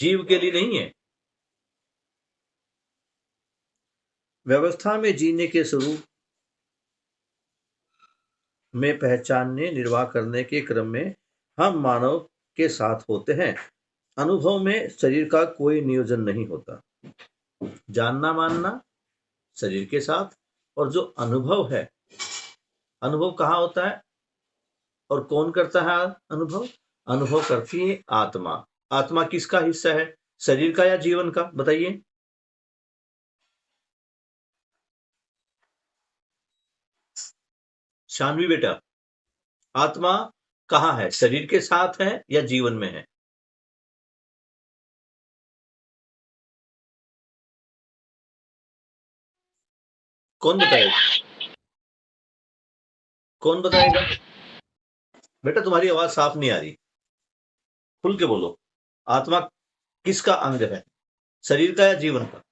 [SPEAKER 2] जीव के लिए नहीं है। व्यवस्था में जीने के स्वरूप में पहचानने, निर्वाह करने के क्रम में हम मानव के साथ होते हैं। अनुभव में शरीर का कोई नियोजन नहीं होता। जानना मानना शरीर के साथ, और जो अनुभव है, अनुभव कहाँ होता है और कौन करता है अनुभव? अनुभव करती है आत्मा। आत्मा किसका हिस्सा है? शरीर का या जीवन का? बताइए। शानवी बेटा, आत्मा कहाँ है? शरीर के साथ है या जीवन में है? कौन बताएगा? कौन बताएगा? बेटा तुम्हारी आवाज साफ नहीं आ रही, खुल के बोलो। आत्मा किसका अंग है? शरीर का या जीवन का?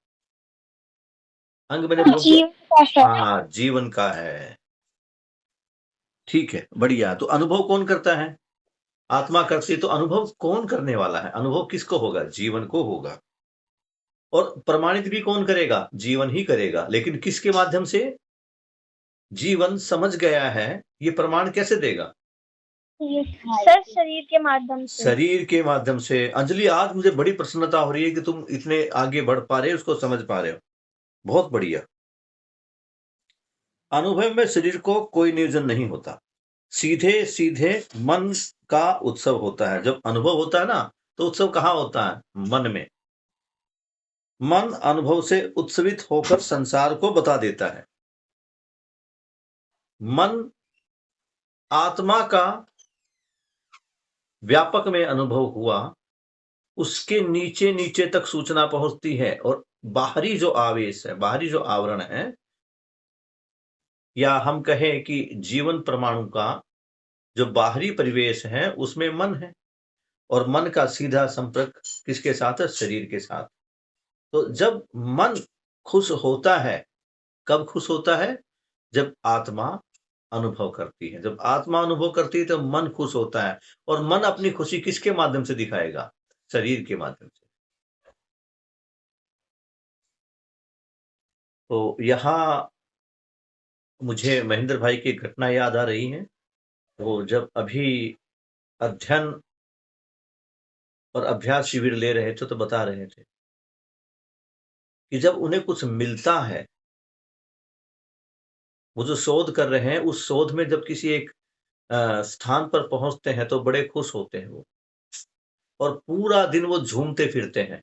[SPEAKER 2] अंग मैंने बोल दिया।
[SPEAKER 3] जीवन का है।
[SPEAKER 2] हाँ, जीवन का है। ठीक है, बढ़िया। तो अनुभव कौन करता है? आत्मा करती है। तो अनुभव कौन करने वाला है? अनुभव किसको होगा? जीवन को होगा। और प्रमाणित भी कौन करेगा? जीवन ही करेगा। लेकिन किसके माध्यम से? जीवन समझ गया है, ये प्रमाण कैसे देगा?
[SPEAKER 3] सर शरीर के माध्यम से।
[SPEAKER 2] शरीर के माध्यम से। अंजलि, आज मुझे बड़ी प्रसन्नता हो रही है कि तुम इतने आगे बढ़ पा रहे हो, उसको समझ पा रहे हो। बहुत बढ़िया। अनुभव में शरीर को कोई नियोजन नहीं होता, सीधे सीधे मन का उत्सव होता है। जब अनुभव होता है ना, तो उत्सव कहाँ होता है? मन में। मन अनुभव से उत्सवित होकर संसार को बता देता है। मन आत्मा का व्यापक में अनुभव हुआ, उसके नीचे नीचे तक सूचना पहुंचती है, और बाहरी जो आवेश है, बाहरी जो आवरण है, या हम कहें कि जीवन परमाणु का जो बाहरी परिवेश है, उसमें मन है, और मन का सीधा संपर्क किसके साथ है? शरीर के साथ। तो जब मन खुश होता है, कब खुश होता है? जब आत्मा अनुभव करती है। जब आत्मा अनुभव करती है तो मन खुश होता है, और मन अपनी खुशी किसके माध्यम से दिखाएगा? शरीर के माध्यम से। तो यहां मुझे महेंद्र भाई की घटना याद आ रही है। वो जब अभी अध्ययन और अभ्यास शिविर ले रहे थे, तो बता रहे थे कि जब उन्हें कुछ मिलता है, वो जो शोध कर रहे हैं, उस शोध में जब किसी एक स्थान पर पहुंचते हैं तो बड़े खुश होते हैं वो, और पूरा दिन वो झूमते फिरते हैं।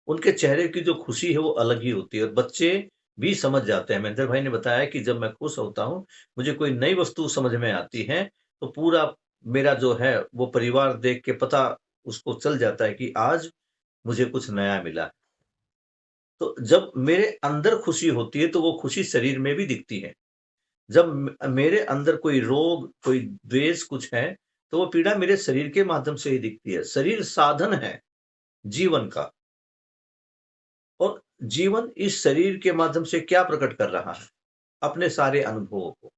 [SPEAKER 2] उनके चेहरे की जो खुशी है वो अलग ही होती है, और बच्चे भी समझ जाते हैं। महेंद्र भाई ने बताया कि जब मैं खुश होता हूँ, मुझे कोई नई वस्तु समझ में आती है, तो पूरा मेरा जो है वो परिवार देख के पता उसको चल जाता है कि आज मुझे कुछ नया मिला। तो जब मेरे अंदर खुशी होती है तो वो खुशी शरीर में भी दिखती है। जब मेरे अंदर कोई रोग, कोई द्वेष कुछ है, तो वो पीड़ा मेरे शरीर के माध्यम से ही दिखती है। शरीर साधन है जीवन का, और जीवन इस शरीर के माध्यम से क्या प्रकट कर रहा है? अपने सारे अनुभवों को।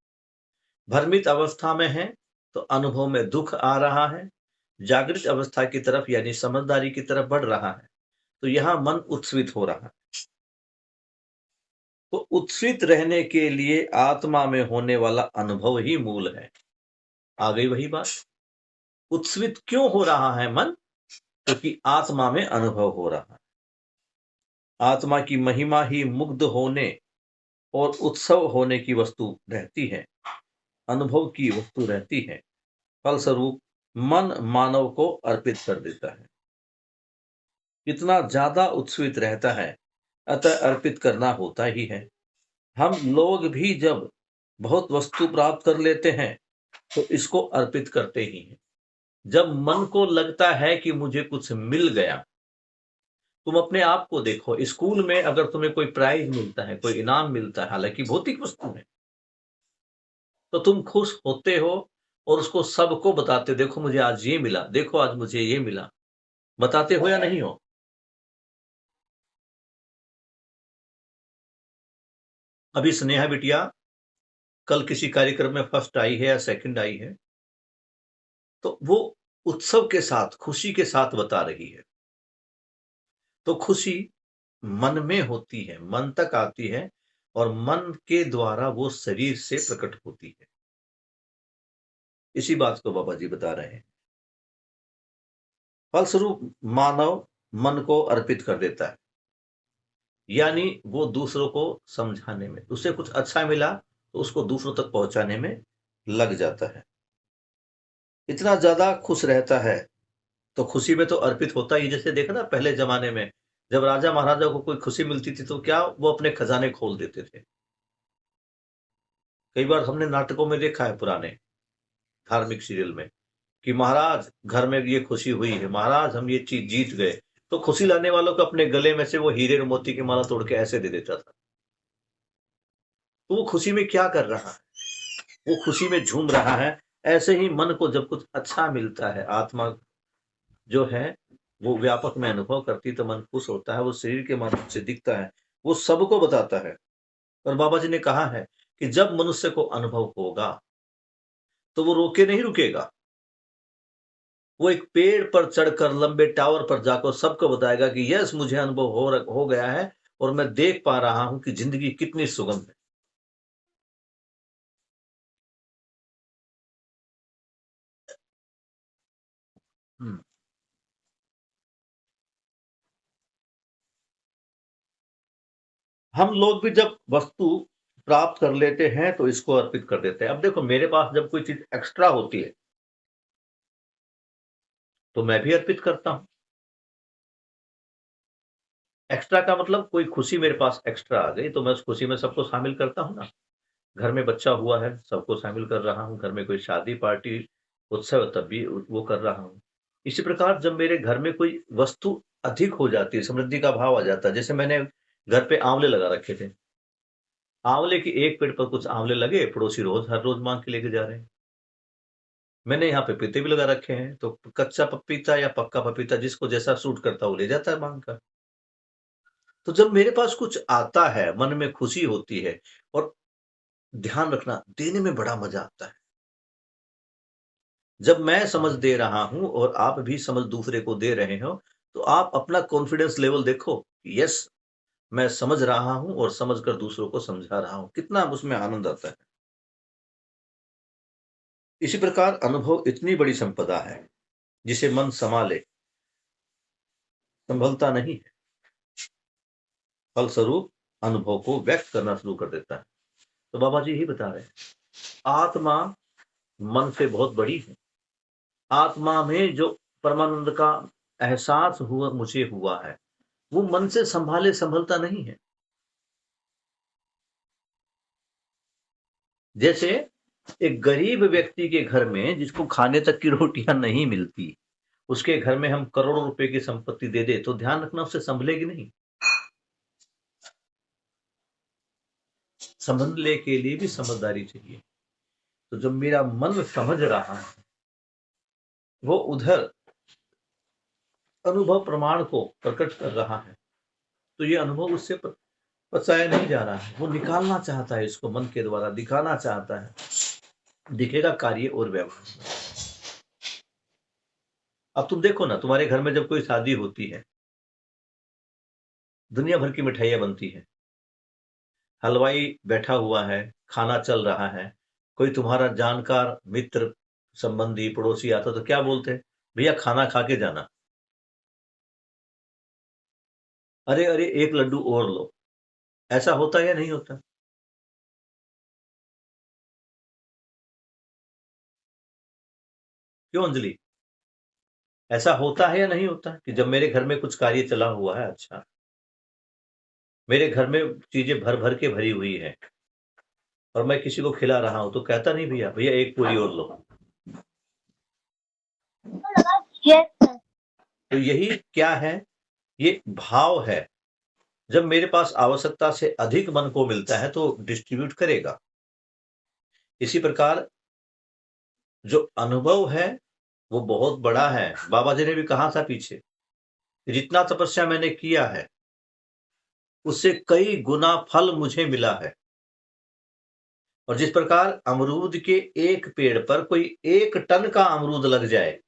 [SPEAKER 2] भ्रमित अवस्था में है तो अनुभव में दुख आ रहा है, जागृत अवस्था की तरफ यानी समझदारी की तरफ बढ़ रहा है, तो यहां मन उत्सवित हो रहा है। तो उत्सवित रहने के लिए आत्मा में होने वाला अनुभव ही मूल है। आ गई वही बात। उत्सवित क्यों हो रहा है मन? क्योंकि आत्मा में अनुभव हो रहा है। आत्मा की महिमा ही मुग्ध होने और उत्सव होने की वस्तु रहती है, अनुभव की वस्तु रहती है। फलस्वरूप मन मानव को अर्पित कर देता है। इतना ज्यादा उत्सवित रहता है, अतः अर्पित करना होता ही है। हम लोग भी जब बहुत वस्तु प्राप्त कर लेते हैं तो इसको अर्पित करते ही हैं। जब मन को लगता है कि मुझे कुछ मिल गया, तुम अपने आप को देखो, स्कूल में अगर तुम्हें कोई प्राइज मिलता है, कोई इनाम मिलता है, हालांकि भौतिक वस्तु है, तो तुम खुश होते हो और उसको सबको बताते हो, देखो मुझे आज ये मिला, देखो आज मुझे ये मिला, बताते हो या नहीं हो? अभी स्नेहा बिटिया कल किसी कार्यक्रम में फर्स्ट आई है या सेकंड आई है, तो वो उत्सव के साथ, खुशी के साथ बता रही है। तो खुशी मन में होती है, मन तक आती है और मन के द्वारा वो शरीर से प्रकट होती है। इसी बात को बाबा जी बता रहे हैं। फलस्वरूप मानव मन को अर्पित कर देता है, यानी वो दूसरों को समझाने में, उसे कुछ अच्छा मिला तो उसको दूसरों तक पहुंचाने में लग जाता है। इतना ज्यादा खुश रहता है, तो खुशी में तो अर्पित होता ही। जैसे देखा ना पहले जमाने में, जब राजा महाराजा को कोई खुशी मिलती थी तो क्या वो अपने खजाने खोल देते थे। कई बार हमने नाटकों में देखा है, पुराने धार्मिक सीरियल में, कि महाराज घर में ये खुशी हुई है, महाराज हम ये चीज जीत गए, तो खुशी लाने वालों को अपने गले में से वो हीरे और मोती की माला तोड़ के ऐसे दे देता था। तो वो खुशी में क्या कर रहा है? वो खुशी में झूम रहा है। ऐसे ही मन को जब कुछ अच्छा मिलता है, आत्मा जो है वो व्यापक में अनुभव करती, तो मन खुश होता है, वो शरीर के माध्यम से दिखता है, वो सबको बताता है। और बाबा जी ने कहा है कि जब मनुष्य को अनुभव होगा तो वो रोके नहीं रुकेगा, वो एक पेड़ पर चढ़कर लंबे टावर पर जाकर सबको बताएगा कि यस मुझे अनुभव हो गया है और मैं देख पा रहा हूं कि जिंदगी कितनी सुगम है। हम लोग भी जब वस्तु प्राप्त कर लेते हैं तो इसको अर्पित कर देते हैं। अब देखो मेरे पास जब कोई चीज एक्स्ट्रा होती है तो मैं भी अर्पित करता हूं। एक्स्ट्रा का मतलब कोई खुशी मेरे पास एक्स्ट्रा आ गई तो मैं उस खुशी में सबको शामिल करता हूं ना। घर में बच्चा हुआ है, सबको शामिल कर रहा हूं। घर में कोई शादी पार्टी उत्सव है, तब भी वो कर रहा हूं। इसी प्रकार जब मेरे घर में कोई वस्तु अधिक हो जाती है, समृद्धि का भाव आ जाता है। जैसे मैंने घर पे आंवले लगा रखे थे, आंवले की एक पेड़ पर कुछ आंवले लगे, पड़ोसी रोज हर रोज मांग के लेके जा रहे हैं। मैंने यहाँ पे पपीते भी लगा रखे हैं, तो कच्चा पपीता या पक्का पपीता जिसको जैसा सूट करता है वो ले जाता है मांग कर। तो जब मेरे पास कुछ आता है, मन में खुशी होती है, और ध्यान रखना देने में बड़ा मजा आता है। जब मैं समझ दे रहा हूं और आप भी समझ दूसरे को दे रहे हो, तो आप अपना कॉन्फिडेंस लेवल देखो। यस, मैं समझ रहा हूं और समझकर दूसरों को समझा रहा हूं, कितना उसमें आनंद आता है। इसी प्रकार अनुभव इतनी बड़ी संपदा है जिसे मन संभाले संभलता नहीं है, फलस्वरूप अनुभव को व्यक्त करना शुरू कर देता है। तो बाबा जी यही बता रहे हैं, आत्मा मन से बहुत बड़ी है। आत्मा में जो परमानंद का एहसास मुझे हुआ है, वो मन से संभलता नहीं है। जैसे एक गरीब व्यक्ति के घर में जिसको खाने तक की रोटियां नहीं मिलती, उसके घर में हम करोड़ों रुपए की संपत्ति दे दे तो ध्यान रखना उससे संभलेगी नहीं। संभलने के लिए भी समझदारी चाहिए। तो जब मेरा मन समझ रहा है, वो उधर अनुभव प्रमाण को प्रकट कर रहा है, तो ये अनुभव उससे पचाया नहीं जा रहा है, वो निकालना चाहता है, इसको मन के द्वारा दिखाना चाहता है, दिखेगा कार्य और व्यवहार। अब तुम देखो ना, तुम्हारे घर में जब कोई शादी होती है, दुनिया भर की मिठाइयां बनती है, हलवाई बैठा हुआ है, खाना चल रहा है, कोई तुम्हारा जानकार मित्र संबंधी पड़ोसी आता तो क्या बोलते हैं, भैया खाना खा के जाना, अरे अरे एक लड्डू और लो। ऐसा होता है या नहीं होता? क्यों अंजलि, ऐसा होता है या नहीं होता कि जब मेरे घर में कुछ कार्य चला हुआ है, अच्छा मेरे घर में चीजें भर भर के भरी हुई है और मैं किसी को खिला रहा हूं, तो कहता नहीं भैया भैया एक पूरी और लो। तो यही क्या है, ये भाव है। जब मेरे पास आवश्यकता से अधिक मन को मिलता है तो डिस्ट्रीब्यूट करेगा। इसी प्रकार जो अनुभव है वो बहुत बड़ा है। बाबा जी ने भी कहा था पीछे, जितना तपस्या मैंने किया है उससे कई गुना फल मुझे मिला है। और जिस प्रकार अमरूद के एक पेड़ पर कोई 1 टन का अमरूद लग जाए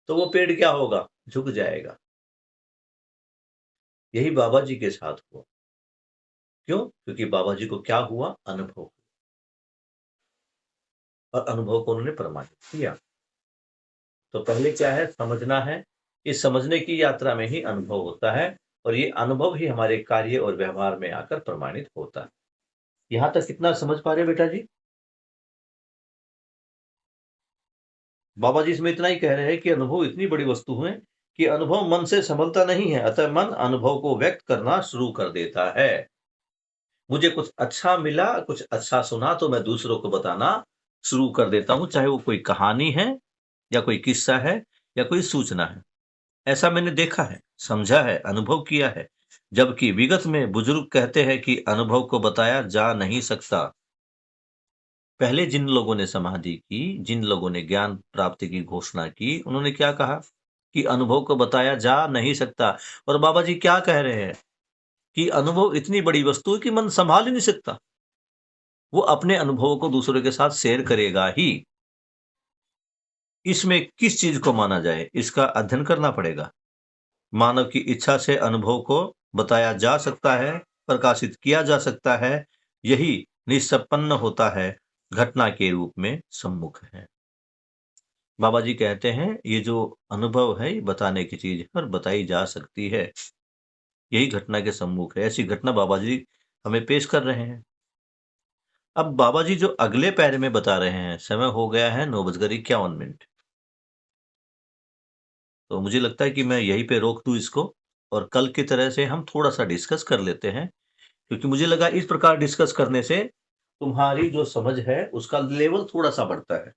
[SPEAKER 2] तो वो पेड़ क्या होगा, झुक जाएगा। यही बाबा जी के साथ हुआ। क्यों? क्योंकि बाबा जी को क्या हुआ, अनुभव, और अनुभव को उन्होंने प्रमाणित किया। तो पहले क्या है, समझना है। इस समझने की यात्रा में ही अनुभव होता है, और ये अनुभव ही हमारे कार्य और व्यवहार में आकर प्रमाणित होता है। यहां तक कितना समझ पा रहे बेटा जी? बाबा जी इसमें इतना ही कह रहे हैं कि अनुभव इतनी बड़ी वस्तु है कि अनुभव मन से संभलता नहीं है, अतः मन अनुभव को व्यक्त करना शुरू कर देता है। मुझे कुछ अच्छा मिला, कुछ अच्छा सुना तो मैं दूसरों को बताना शुरू कर देता हूं, चाहे वो कोई कहानी है या कोई किस्सा है या कोई सूचना है। ऐसा मैंने देखा है, समझा है, अनुभव किया है। जबकि विगत में बुजुर्ग कहते हैं कि अनुभव को बताया जा नहीं सकता। पहले जिन लोगों ने समाधि की, जिन लोगों ने ज्ञान प्राप्ति की घोषणा की, उन्होंने क्या कहा कि अनुभव को बताया जा नहीं सकता। और बाबा जी क्या कह रहे हैं कि अनुभव इतनी बड़ी वस्तु है कि मन संभाल ही नहीं सकता। वो अपने अनुभवों को दूसरों के साथ शेयर करेगा ही। इसमें किस चीज को माना जाए, इसका अध्ययन करना पड़ेगा। मानव की इच्छा से अनुभव को बताया जा सकता है, प्रकाशित किया जा सकता है, यही निष्पन्न होता है, घटना के रूप में सम्मुख है। बाबा जी कहते हैं ये जो अनुभव है ये बताने की चीज है और बताई जा सकती है, यही घटना के सम्मुख है। ऐसी घटना बाबा जी हमें पेश कर रहे हैं। अब बाबा जी जो अगले पैरे में बता रहे हैं, समय हो गया है 9:51। तो मुझे लगता है कि मैं यहीं पे रोक दूं इसको, और कल की तरह से हम थोड़ा सा डिस्कस कर लेते हैं, क्योंकि मुझे लगा इस प्रकार डिस्कस करने से तुम्हारी जो समझ है उसका लेवल थोड़ा सा बढ़ता है।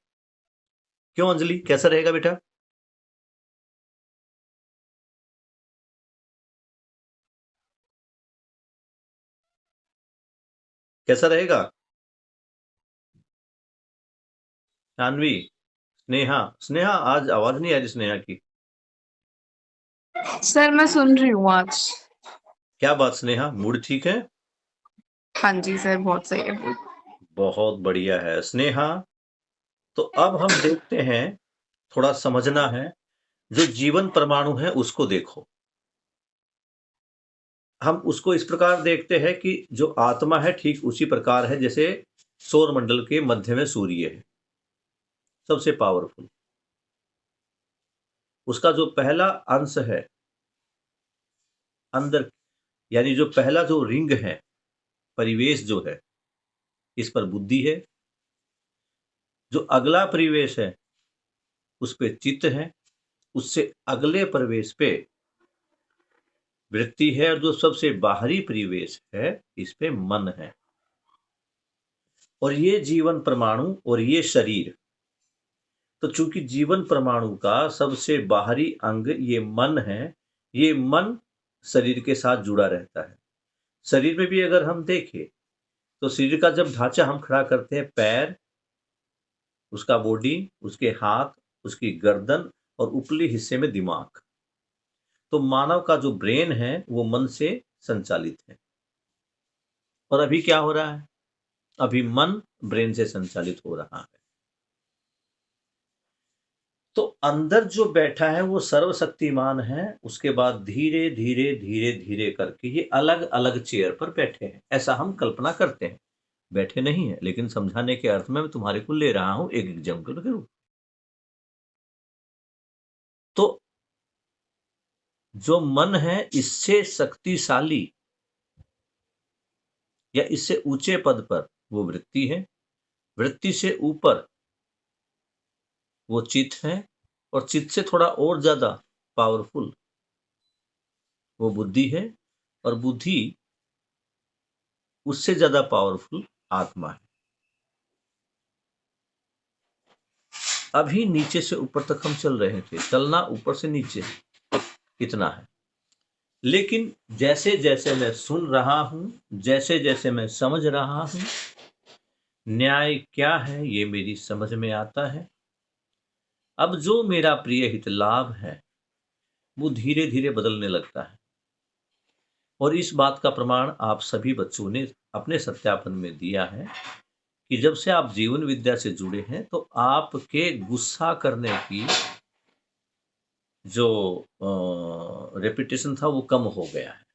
[SPEAKER 2] क्यों अंजलि, कैसा रहेगा बेटा? कैसा रहेगा? शानवी, स्नेहा, स्नेहा आज आवाज नहीं आ रही स्नेहा की।
[SPEAKER 4] सर मैं सुन रही हूँ आज।
[SPEAKER 2] क्या बात स्नेहा, मूड ठीक है?
[SPEAKER 4] हाँ जी सर, बहुत सही है।
[SPEAKER 2] बहुत बढ़िया है स्नेहा। तो अब हम देखते हैं, थोड़ा समझना है। जो जीवन परमाणु है उसको देखो। हम उसको इस प्रकार देखते हैं कि जो आत्मा है ठीक उसी प्रकार है जैसे सौर मंडल के मध्य में सूर्य है, सबसे पावरफुल। उसका जो पहला अंश है अंदर, यानी जो पहला जो रिंग है, परिवेश जो है, इस पर बुद्धि है। जो अगला परिवेश है उस पे चित्त है। उससे अगले परिवेश पे वृत्ति है, और जो सबसे बाहरी परिवेश है इस पे मन है। और ये जीवन परमाणु और ये शरीर, तो चूंकि जीवन परमाणु का सबसे बाहरी अंग ये मन है, ये मन शरीर के साथ जुड़ा रहता है। शरीर में भी अगर हम देखें तो शरीर का जब ढांचा हम खड़ा करते हैं, पैर, उसका बॉडी, उसके हाथ, उसकी गर्दन और ऊपरी हिस्से में दिमाग, तो मानव का जो ब्रेन है वो मन से संचालित है। और अभी क्या हो रहा है, अभी मन ब्रेन से संचालित हो रहा है। तो अंदर जो बैठा है वो सर्वशक्तिमान है। उसके बाद धीरे धीरे धीरे धीरे करके ये अलग अलग चेयर पर बैठे हैं, ऐसा हम कल्पना करते हैं। बैठे नहीं है, लेकिन समझाने के अर्थ में मैं तुम्हारे को ले रहा हूं एक एग्जाम्पल के रूप। तो जो मन है इससे शक्तिशाली या इससे ऊंचे पद पर वो वृत्ति है। वृत्ति से ऊपर वो चित्त है, और चित्त से थोड़ा और ज्यादा पावरफुल वो बुद्धि है, और बुद्धि उससे ज्यादा पावरफुल आत्मा है। अभी नीचे से ऊपर तक हम चल रहे थे, चलना ऊपर से नीचे। इतना है। लेकिन जैसे जैसे मैं सुन रहा हूं, जैसे जैसे मैं समझ रहा हूं, न्याय क्या है ये मेरी समझ में आता है। अब जो मेरा प्रिय हित लाभ है वो धीरे धीरे बदलने लगता है, और इस बात का प्रमाण आप सभी बच्चों ने अपने सत्यापन में दिया है कि जब से आप जीवन विद्या से जुड़े हैं तो आपके गुस्सा करने की जो रेपिटेशन था वो कम हो गया है।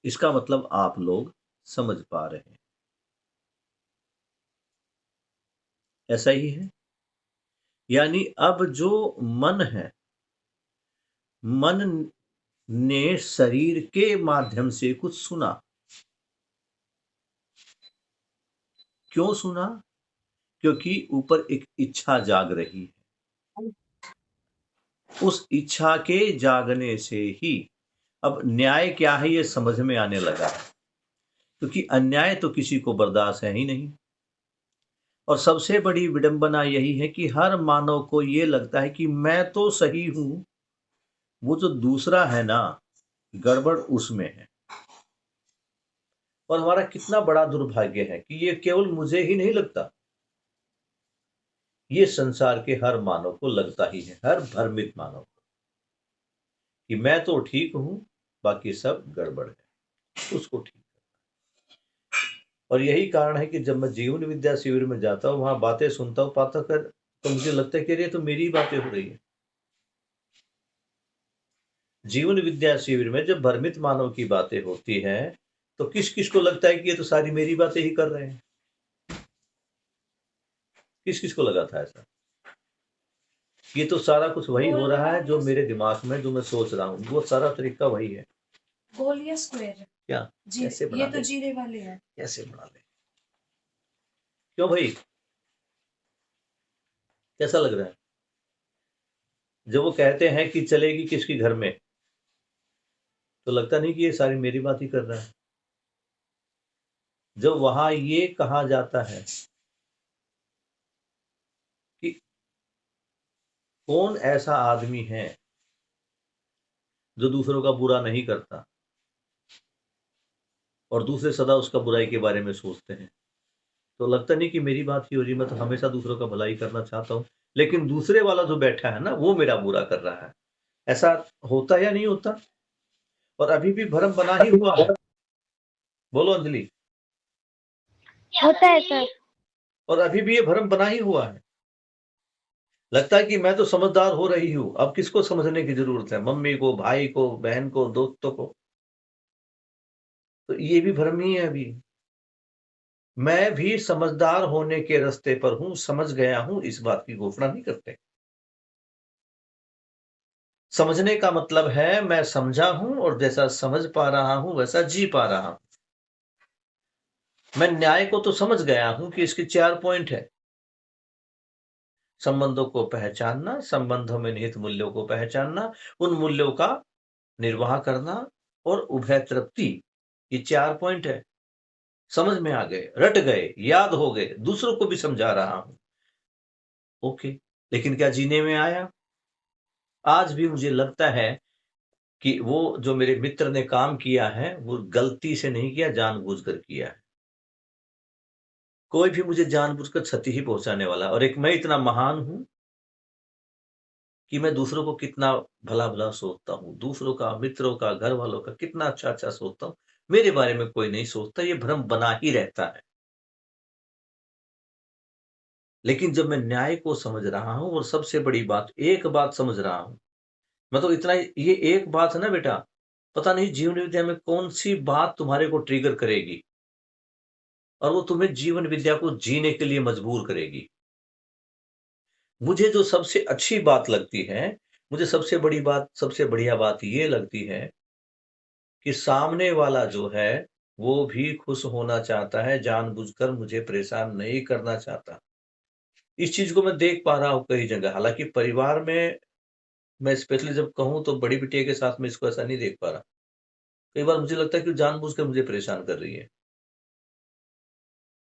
[SPEAKER 2] इसका मतलब आप लोग समझ पा रहे हैं। ऐसा ही है, यानी अब जो मन है, मन ने शरीर के माध्यम से कुछ सुना। क्यों सुना? क्योंकि ऊपर एक इच्छा जाग रही है। उस इच्छा के जागने से ही अब न्याय क्या है ये समझ में आने लगा है, क्योंकि अन्याय तो किसी को बर्दाश्त है ही नहीं। और सबसे बड़ी विडंबना यही है कि हर मानव को ये लगता है कि मैं तो सही हूं, वो जो दूसरा है ना, गड़बड़ उसमें है। और हमारा कितना बड़ा दुर्भाग्य है कि ये केवल मुझे ही नहीं लगता, ये संसार के हर मानव को लगता ही है, हर भ्रमित मानव को, कि मैं तो ठीक हूं, बाकी सब गड़बड़ है, उसको ठीक। और यही कारण है कि जब मैं जीवन विद्या शिविर में जाता हूँ, वहां बातें सुनता हूँ, पाता कर, तो मुझे लगता है कि ये तो मेरी बातें हो रही है। जीवन विद्या शिविर में जब भ्रमित मानव की बातें होती हैं, तो किस किस को लगता है कि ये तो सारी मेरी बातें ही कर रहे हैं? किस किस को लगा था ऐसा? ये तो सारा कुछ वही हो रहा है जो मेरे दिमाग में, जो मैं सोच रहा हूँ, वो सारा तरीका वही है।
[SPEAKER 5] गोल या स्क्वायर?
[SPEAKER 2] क्या? कैसे बना
[SPEAKER 5] ये तो
[SPEAKER 2] ले?
[SPEAKER 5] जीरे वाले हैं।
[SPEAKER 2] कैसे बना ले? क्यों भाई, कैसा लग रहा है? जब वो कहते हैं कि चलेगी किसकी घर में, तो लगता नहीं कि ये सारी मेरी बात ही कर रहा है। जब वहां ये कहा जाता है कि कौन ऐसा आदमी है जो दूसरों का बुरा नहीं करता, और दूसरे सदा उसका बुराई के बारे में सोचते हैं, तो लगता नहीं कि मेरी बात ही हो रही। मैं तो हमेशा दूसरों का भलाई करना चाहता हूँ, लेकिन दूसरे वाला जो बैठा है ना, वो मेरा बुरा कर रहा है। ऐसा होता या नहीं होता? और अभी भी भ्रम बना ही हुआ है। बोलो अंजलि।
[SPEAKER 3] होता है सर।
[SPEAKER 2] और अभी भी ये भ्रम बना ही हुआ है। लगता है कि मैं तो समझदार हो रही हूं, अब किसको समझने की जरूरत है? मम्मी को, भाई को, बहन को, दोस्तों को? तो ये भी भ्रम ही है। अभी मैं भी समझदार होने के रास्ते पर हूं, समझ गया हूं, इस बात की घोषणा नहीं करते। समझने का मतलब है मैं समझा हूं, और जैसा समझ पा रहा हूं वैसा जी पा रहा हूं। मैं न्याय को तो समझ गया हूं कि इसके 4 पॉइंट है। संबंधों को पहचानना, संबंधों में निहित मूल्यों को पहचानना, उन मूल्यों का निर्वाह करना, और उभय तृप्ति। ये 4 पॉइंट है। समझ में आ गए, रट गए, याद हो गए, दूसरों को भी समझा रहा हूं। ओके, लेकिन क्या जीने में आया? आज भी मुझे लगता है कि वो जो मेरे मित्र ने काम किया है वो गलती से नहीं किया, जानबूझकर किया है। कोई भी मुझे जानबूझकर क्षति ही पहुंचाने वाला, और एक मैं इतना महान हूं कि मैं दूसरों को कितना भला भला सोचता हूँ, दूसरों का, मित्रों का, घर वालों का कितना अच्छा अच्छा सोचता हूँ। मेरे बारे में कोई नहीं सोचता, ये भ्रम बना ही रहता है। लेकिन जब मैं न्याय को समझ रहा हूं, और सबसे बड़ी बात, एक बात समझ रहा हूं, मैं तो इतना, ये एक बात है ना बेटा, पता नहीं जीवन विद्या में कौन सी बात तुम्हारे को ट्रिगर करेगी, और वो तुम्हें जीवन विद्या को जीने के लिए मजबूर करेगी। मुझे जो सबसे अच्छी बात लगती है, मुझे सबसे बड़ी बात, सबसे बढ़िया बात ये लगती है कि सामने वाला जो है वो भी खुश होना चाहता है, जानबूझकर मुझे परेशान नहीं करना चाहता। इस चीज को मैं देख पा रहा हूं कई जगह। हालांकि परिवार में मैं स्पेशली जब कहूं तो बड़ी बिटिया के साथ में इसको ऐसा नहीं देख पा रहा। कई बार मुझे लगता है कि जानबूझकर मुझे परेशान कर रही है।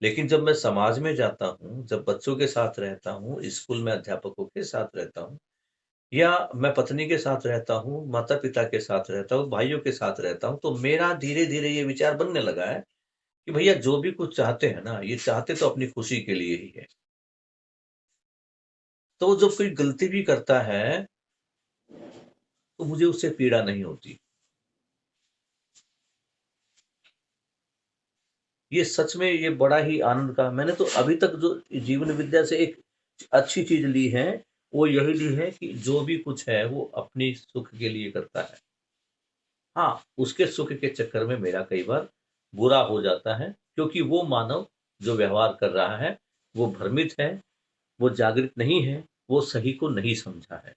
[SPEAKER 2] लेकिन जब मैं समाज में जाता हूँ, जब बच्चों के साथ रहता हूँ, स्कूल में अध्यापकों के साथ रहता हूँ, या मैं पत्नी के साथ रहता हूँ, माता पिता के साथ रहता हूँ, भाइयों के साथ रहता हूँ, तो मेरा धीरे धीरे ये विचार बनने लगा है कि भैया जो भी कुछ चाहते हैं ना, ये चाहते तो अपनी खुशी के लिए ही है। तो जब कोई गलती भी करता है तो मुझे उससे पीड़ा नहीं होती। ये सच में ये बड़ा ही आनंद का, मैंने तो अभी तक जो जीवन विद्या से एक अच्छी चीज ली है वो यही ली है कि जो भी कुछ है वो अपनी सुख के लिए करता है। हाँ, उसके सुख के चक्कर में मेरा कई बार बुरा हो जाता है, क्योंकि वो मानव जो व्यवहार कर रहा है वो भ्रमित है, वो जागृत नहीं है, वो सही को नहीं समझा है।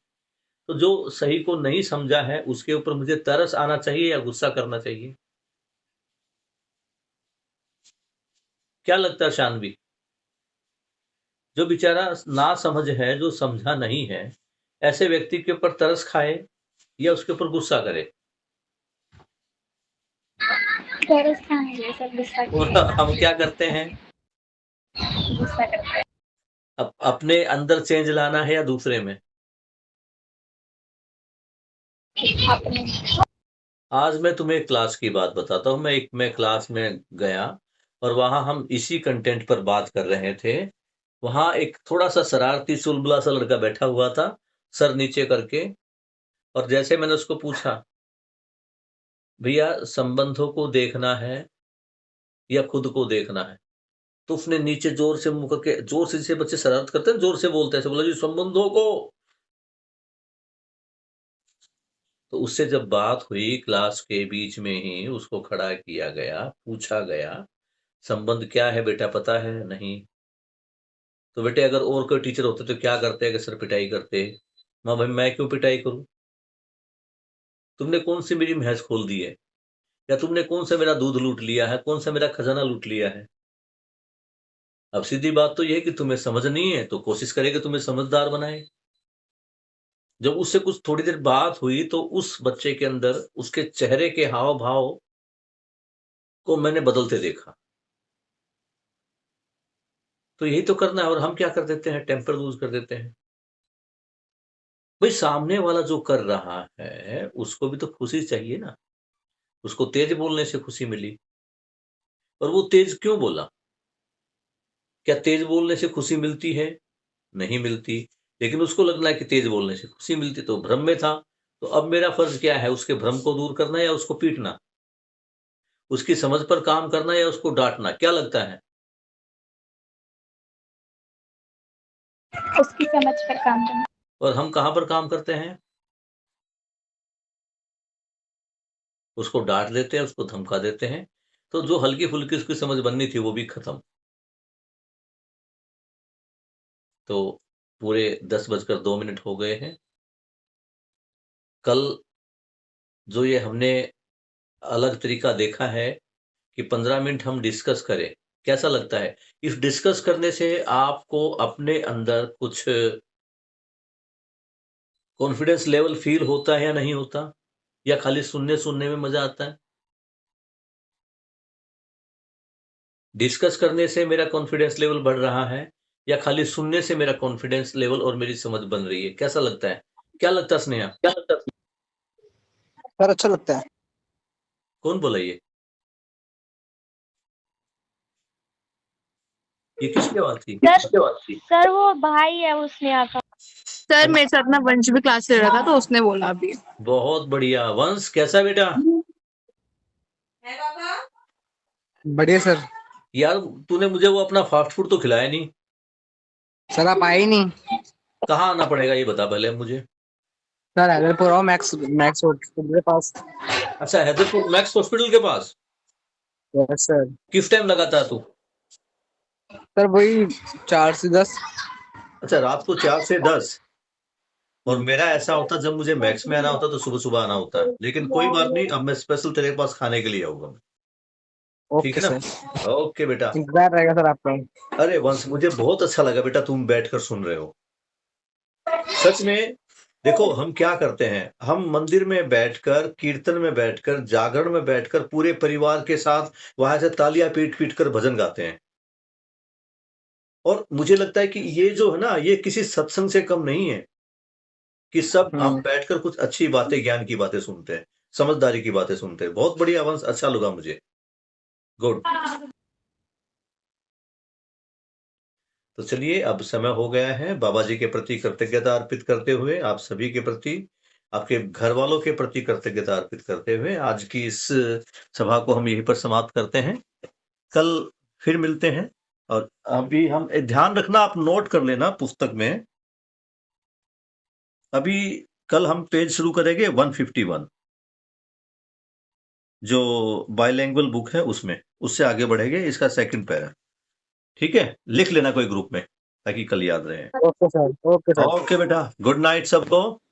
[SPEAKER 2] तो जो सही को नहीं समझा है उसके ऊपर मुझे तरस आना चाहिए या गुस्सा करना चाहिए? क्या लगता है शानवी? जो बेचारा ना समझ है, जो समझा नहीं है, ऐसे व्यक्ति के ऊपर तरस खाए या उसके ऊपर गुस्सा करे?
[SPEAKER 3] तरस खाएंगे सर, गुस्सा
[SPEAKER 2] और हम क्या करते हैं?
[SPEAKER 3] गुस्सा करते हैं
[SPEAKER 2] अपने अंदर चेंज लाना है या दूसरे में?
[SPEAKER 3] अपने।
[SPEAKER 2] आज मैं तुम्हें एक क्लास की बात बताता हूँ। मैं क्लास में गया और वहां हम इसी कंटेंट पर बात कर रहे थे। वहां एक थोड़ा सा शरारती चुलबुला सा लड़का बैठा हुआ था, सर नीचे करके, और जैसे मैंने उसको पूछा, भैया संबंधों को देखना है या खुद को देखना है, तो उसने नीचे जोर से मुंह करके, जोर से, जैसे बच्चे शरारत करते हैं जोर से बोलते हैं, ऐसे बोला जी संबंधों को। तो उससे जब बात हुई क्लास के बीच में ही उसको खड़ा किया गया, पूछा गया संबंध क्या है बेटा, पता है? नहीं। तो बेटे अगर और कोई टीचर होते तो क्या करते? अगर सर पिटाई करते। माँ भाई मैं क्यों पिटाई करूं? तुमने कौन सी मेरी भैंस खोल दी है, या तुमने कौन सा मेरा दूध लूट लिया है, कौन सा मेरा खजाना लूट लिया है? अब सीधी बात तो यह है कि तुम्हें समझ नहीं है तो कोशिश करें कि तुम्हें समझदार बनाए। जब उससे कुछ थोड़ी देर बात हुई तो उस बच्चे के अंदर उसके चेहरे के हाव भाव को मैंने बदलते देखा। तो यही तो करना है, और हम क्या कर देते हैं? टेम्पर लूज कर देते हैं। भाई सामने वाला जो कर रहा है उसको भी तो खुशी चाहिए ना। उसको तेज बोलने से खुशी मिली, और वो तेज क्यों बोला? क्या तेज बोलने से खुशी मिलती है? नहीं मिलती। लेकिन उसको लगना है कि तेज बोलने से खुशी मिलती, तो भ्रम में था। तो अब मेरा फर्ज क्या है? उसके भ्रम को दूर करना या उसको पीटना? उसकी समझ पर काम करना या उसको डांटना? क्या लगता है?
[SPEAKER 3] उसकी समझ पर काम करना।
[SPEAKER 2] और हम कहां पर काम करते हैं? उसको डांट देते हैं, उसको धमका देते हैं। तो जो हल्की फुल्की उसकी समझ बननी थी वो भी खत्म। तो पूरे 10:02 हो गए हैं। कल जो ये हमने अलग तरीका देखा है कि 15 मिनट हम डिस्कस करें, कैसा लगता है? इस डिस्कस करने से आपको अपने अंदर कुछ कॉन्फिडेंस लेवल फील होता है या नहीं होता, या खाली सुनने सुनने में मजा आता है? डिस्कस करने से मेरा कॉन्फिडेंस लेवल बढ़ रहा है, या खाली सुनने से मेरा कॉन्फिडेंस लेवल और मेरी समझ बन रही है? कैसा लगता है? क्या लगता है स्नेहा? क्या लगता है?
[SPEAKER 6] सर अच्छा लगता है।
[SPEAKER 2] कौन बोला ये किसकी आवाज थी?
[SPEAKER 3] सर वो भाई है उसने आका।
[SPEAKER 4] सर मेरे साथ ना वंश भी क्लास ले रहा था तो उसने बोला अभी।
[SPEAKER 2] बहुत बढ़िया। वंश कैसा बेटा?
[SPEAKER 6] बढ़िया सर।
[SPEAKER 2] यार तूने मुझे वो अपना फास्ट फूड तो खिलाया नहीं।
[SPEAKER 6] सर आप आए ही नहीं।
[SPEAKER 2] कहाँ आना पड़ेगा ये बता पहले मुझे।
[SPEAKER 6] सर हैदरपुर आओ, मैक्स मैक्स हॉस्पिटल के पास।
[SPEAKER 2] अच्छा, हैदरपुर मैक्स हॉस्पिटल के पास?
[SPEAKER 6] Yes sir.
[SPEAKER 2] किस टाइम लगाता है तू?
[SPEAKER 6] सर वही 4 से 10।
[SPEAKER 2] अच्छा, रात को 4 से 10। और मेरा ऐसा होता जब मुझे मैक्स में आना होता तो सुबह सुबह आना होता है। लेकिन कोई बात नहीं, अब मैं स्पेशल तेरे पास खाने के लिए आऊंगा। ठीक
[SPEAKER 6] ओके
[SPEAKER 2] है ना?
[SPEAKER 6] सर,
[SPEAKER 2] ओके बेटा।
[SPEAKER 6] इंतजार रहेगा सर आपका।
[SPEAKER 2] अरे वंश मुझे बहुत अच्छा लगा बेटा तुम बैठकर सुन रहे हो। सच में देखो हम क्या करते हैं, हम मंदिर में बैठकर, कीर्तन में बैठकर, जागरण में बैठकर पूरे परिवार के साथ वहां से तालियां पीट पीट कर भजन गाते हैं। और मुझे लगता है कि ये जो है ना, ये किसी सत्संग से कम नहीं है। कि सब आप
[SPEAKER 6] हम्म।
[SPEAKER 2] बैठकर कुछ अच्छी बातें, ज्ञान की बातें सुनते हैं, समझदारी की बातें सुनते हैं। बहुत बढ़िया वंश, अच्छा लगा मुझे। गुड। तो चलिए, अब समय हो गया है बाबा जी के प्रति कृतज्ञता अर्पित करते हुए, आप सभी के प्रति, आपके घर वालों के प्रति कृतज्ञता अर्पित करते हुए आज की इस सभा को हम यहीं पर समाप्त करते हैं। कल फिर मिलते हैं। और अभी हम ध्यान रखना, आप नोट कर लेना पुस्तक में। अभी कल हम पेज शुरू करेंगे 151, जो बाइलिंगुअल बुक है उसमें, उससे आगे बढ़ेंगे। इसका सेकंड पैरा, ठीक है? लिख लेना कोई ग्रुप में ताकि कल याद रहे।
[SPEAKER 6] Okay sir, okay sir.
[SPEAKER 2] Okay बेटा, गुड नाइट सबको।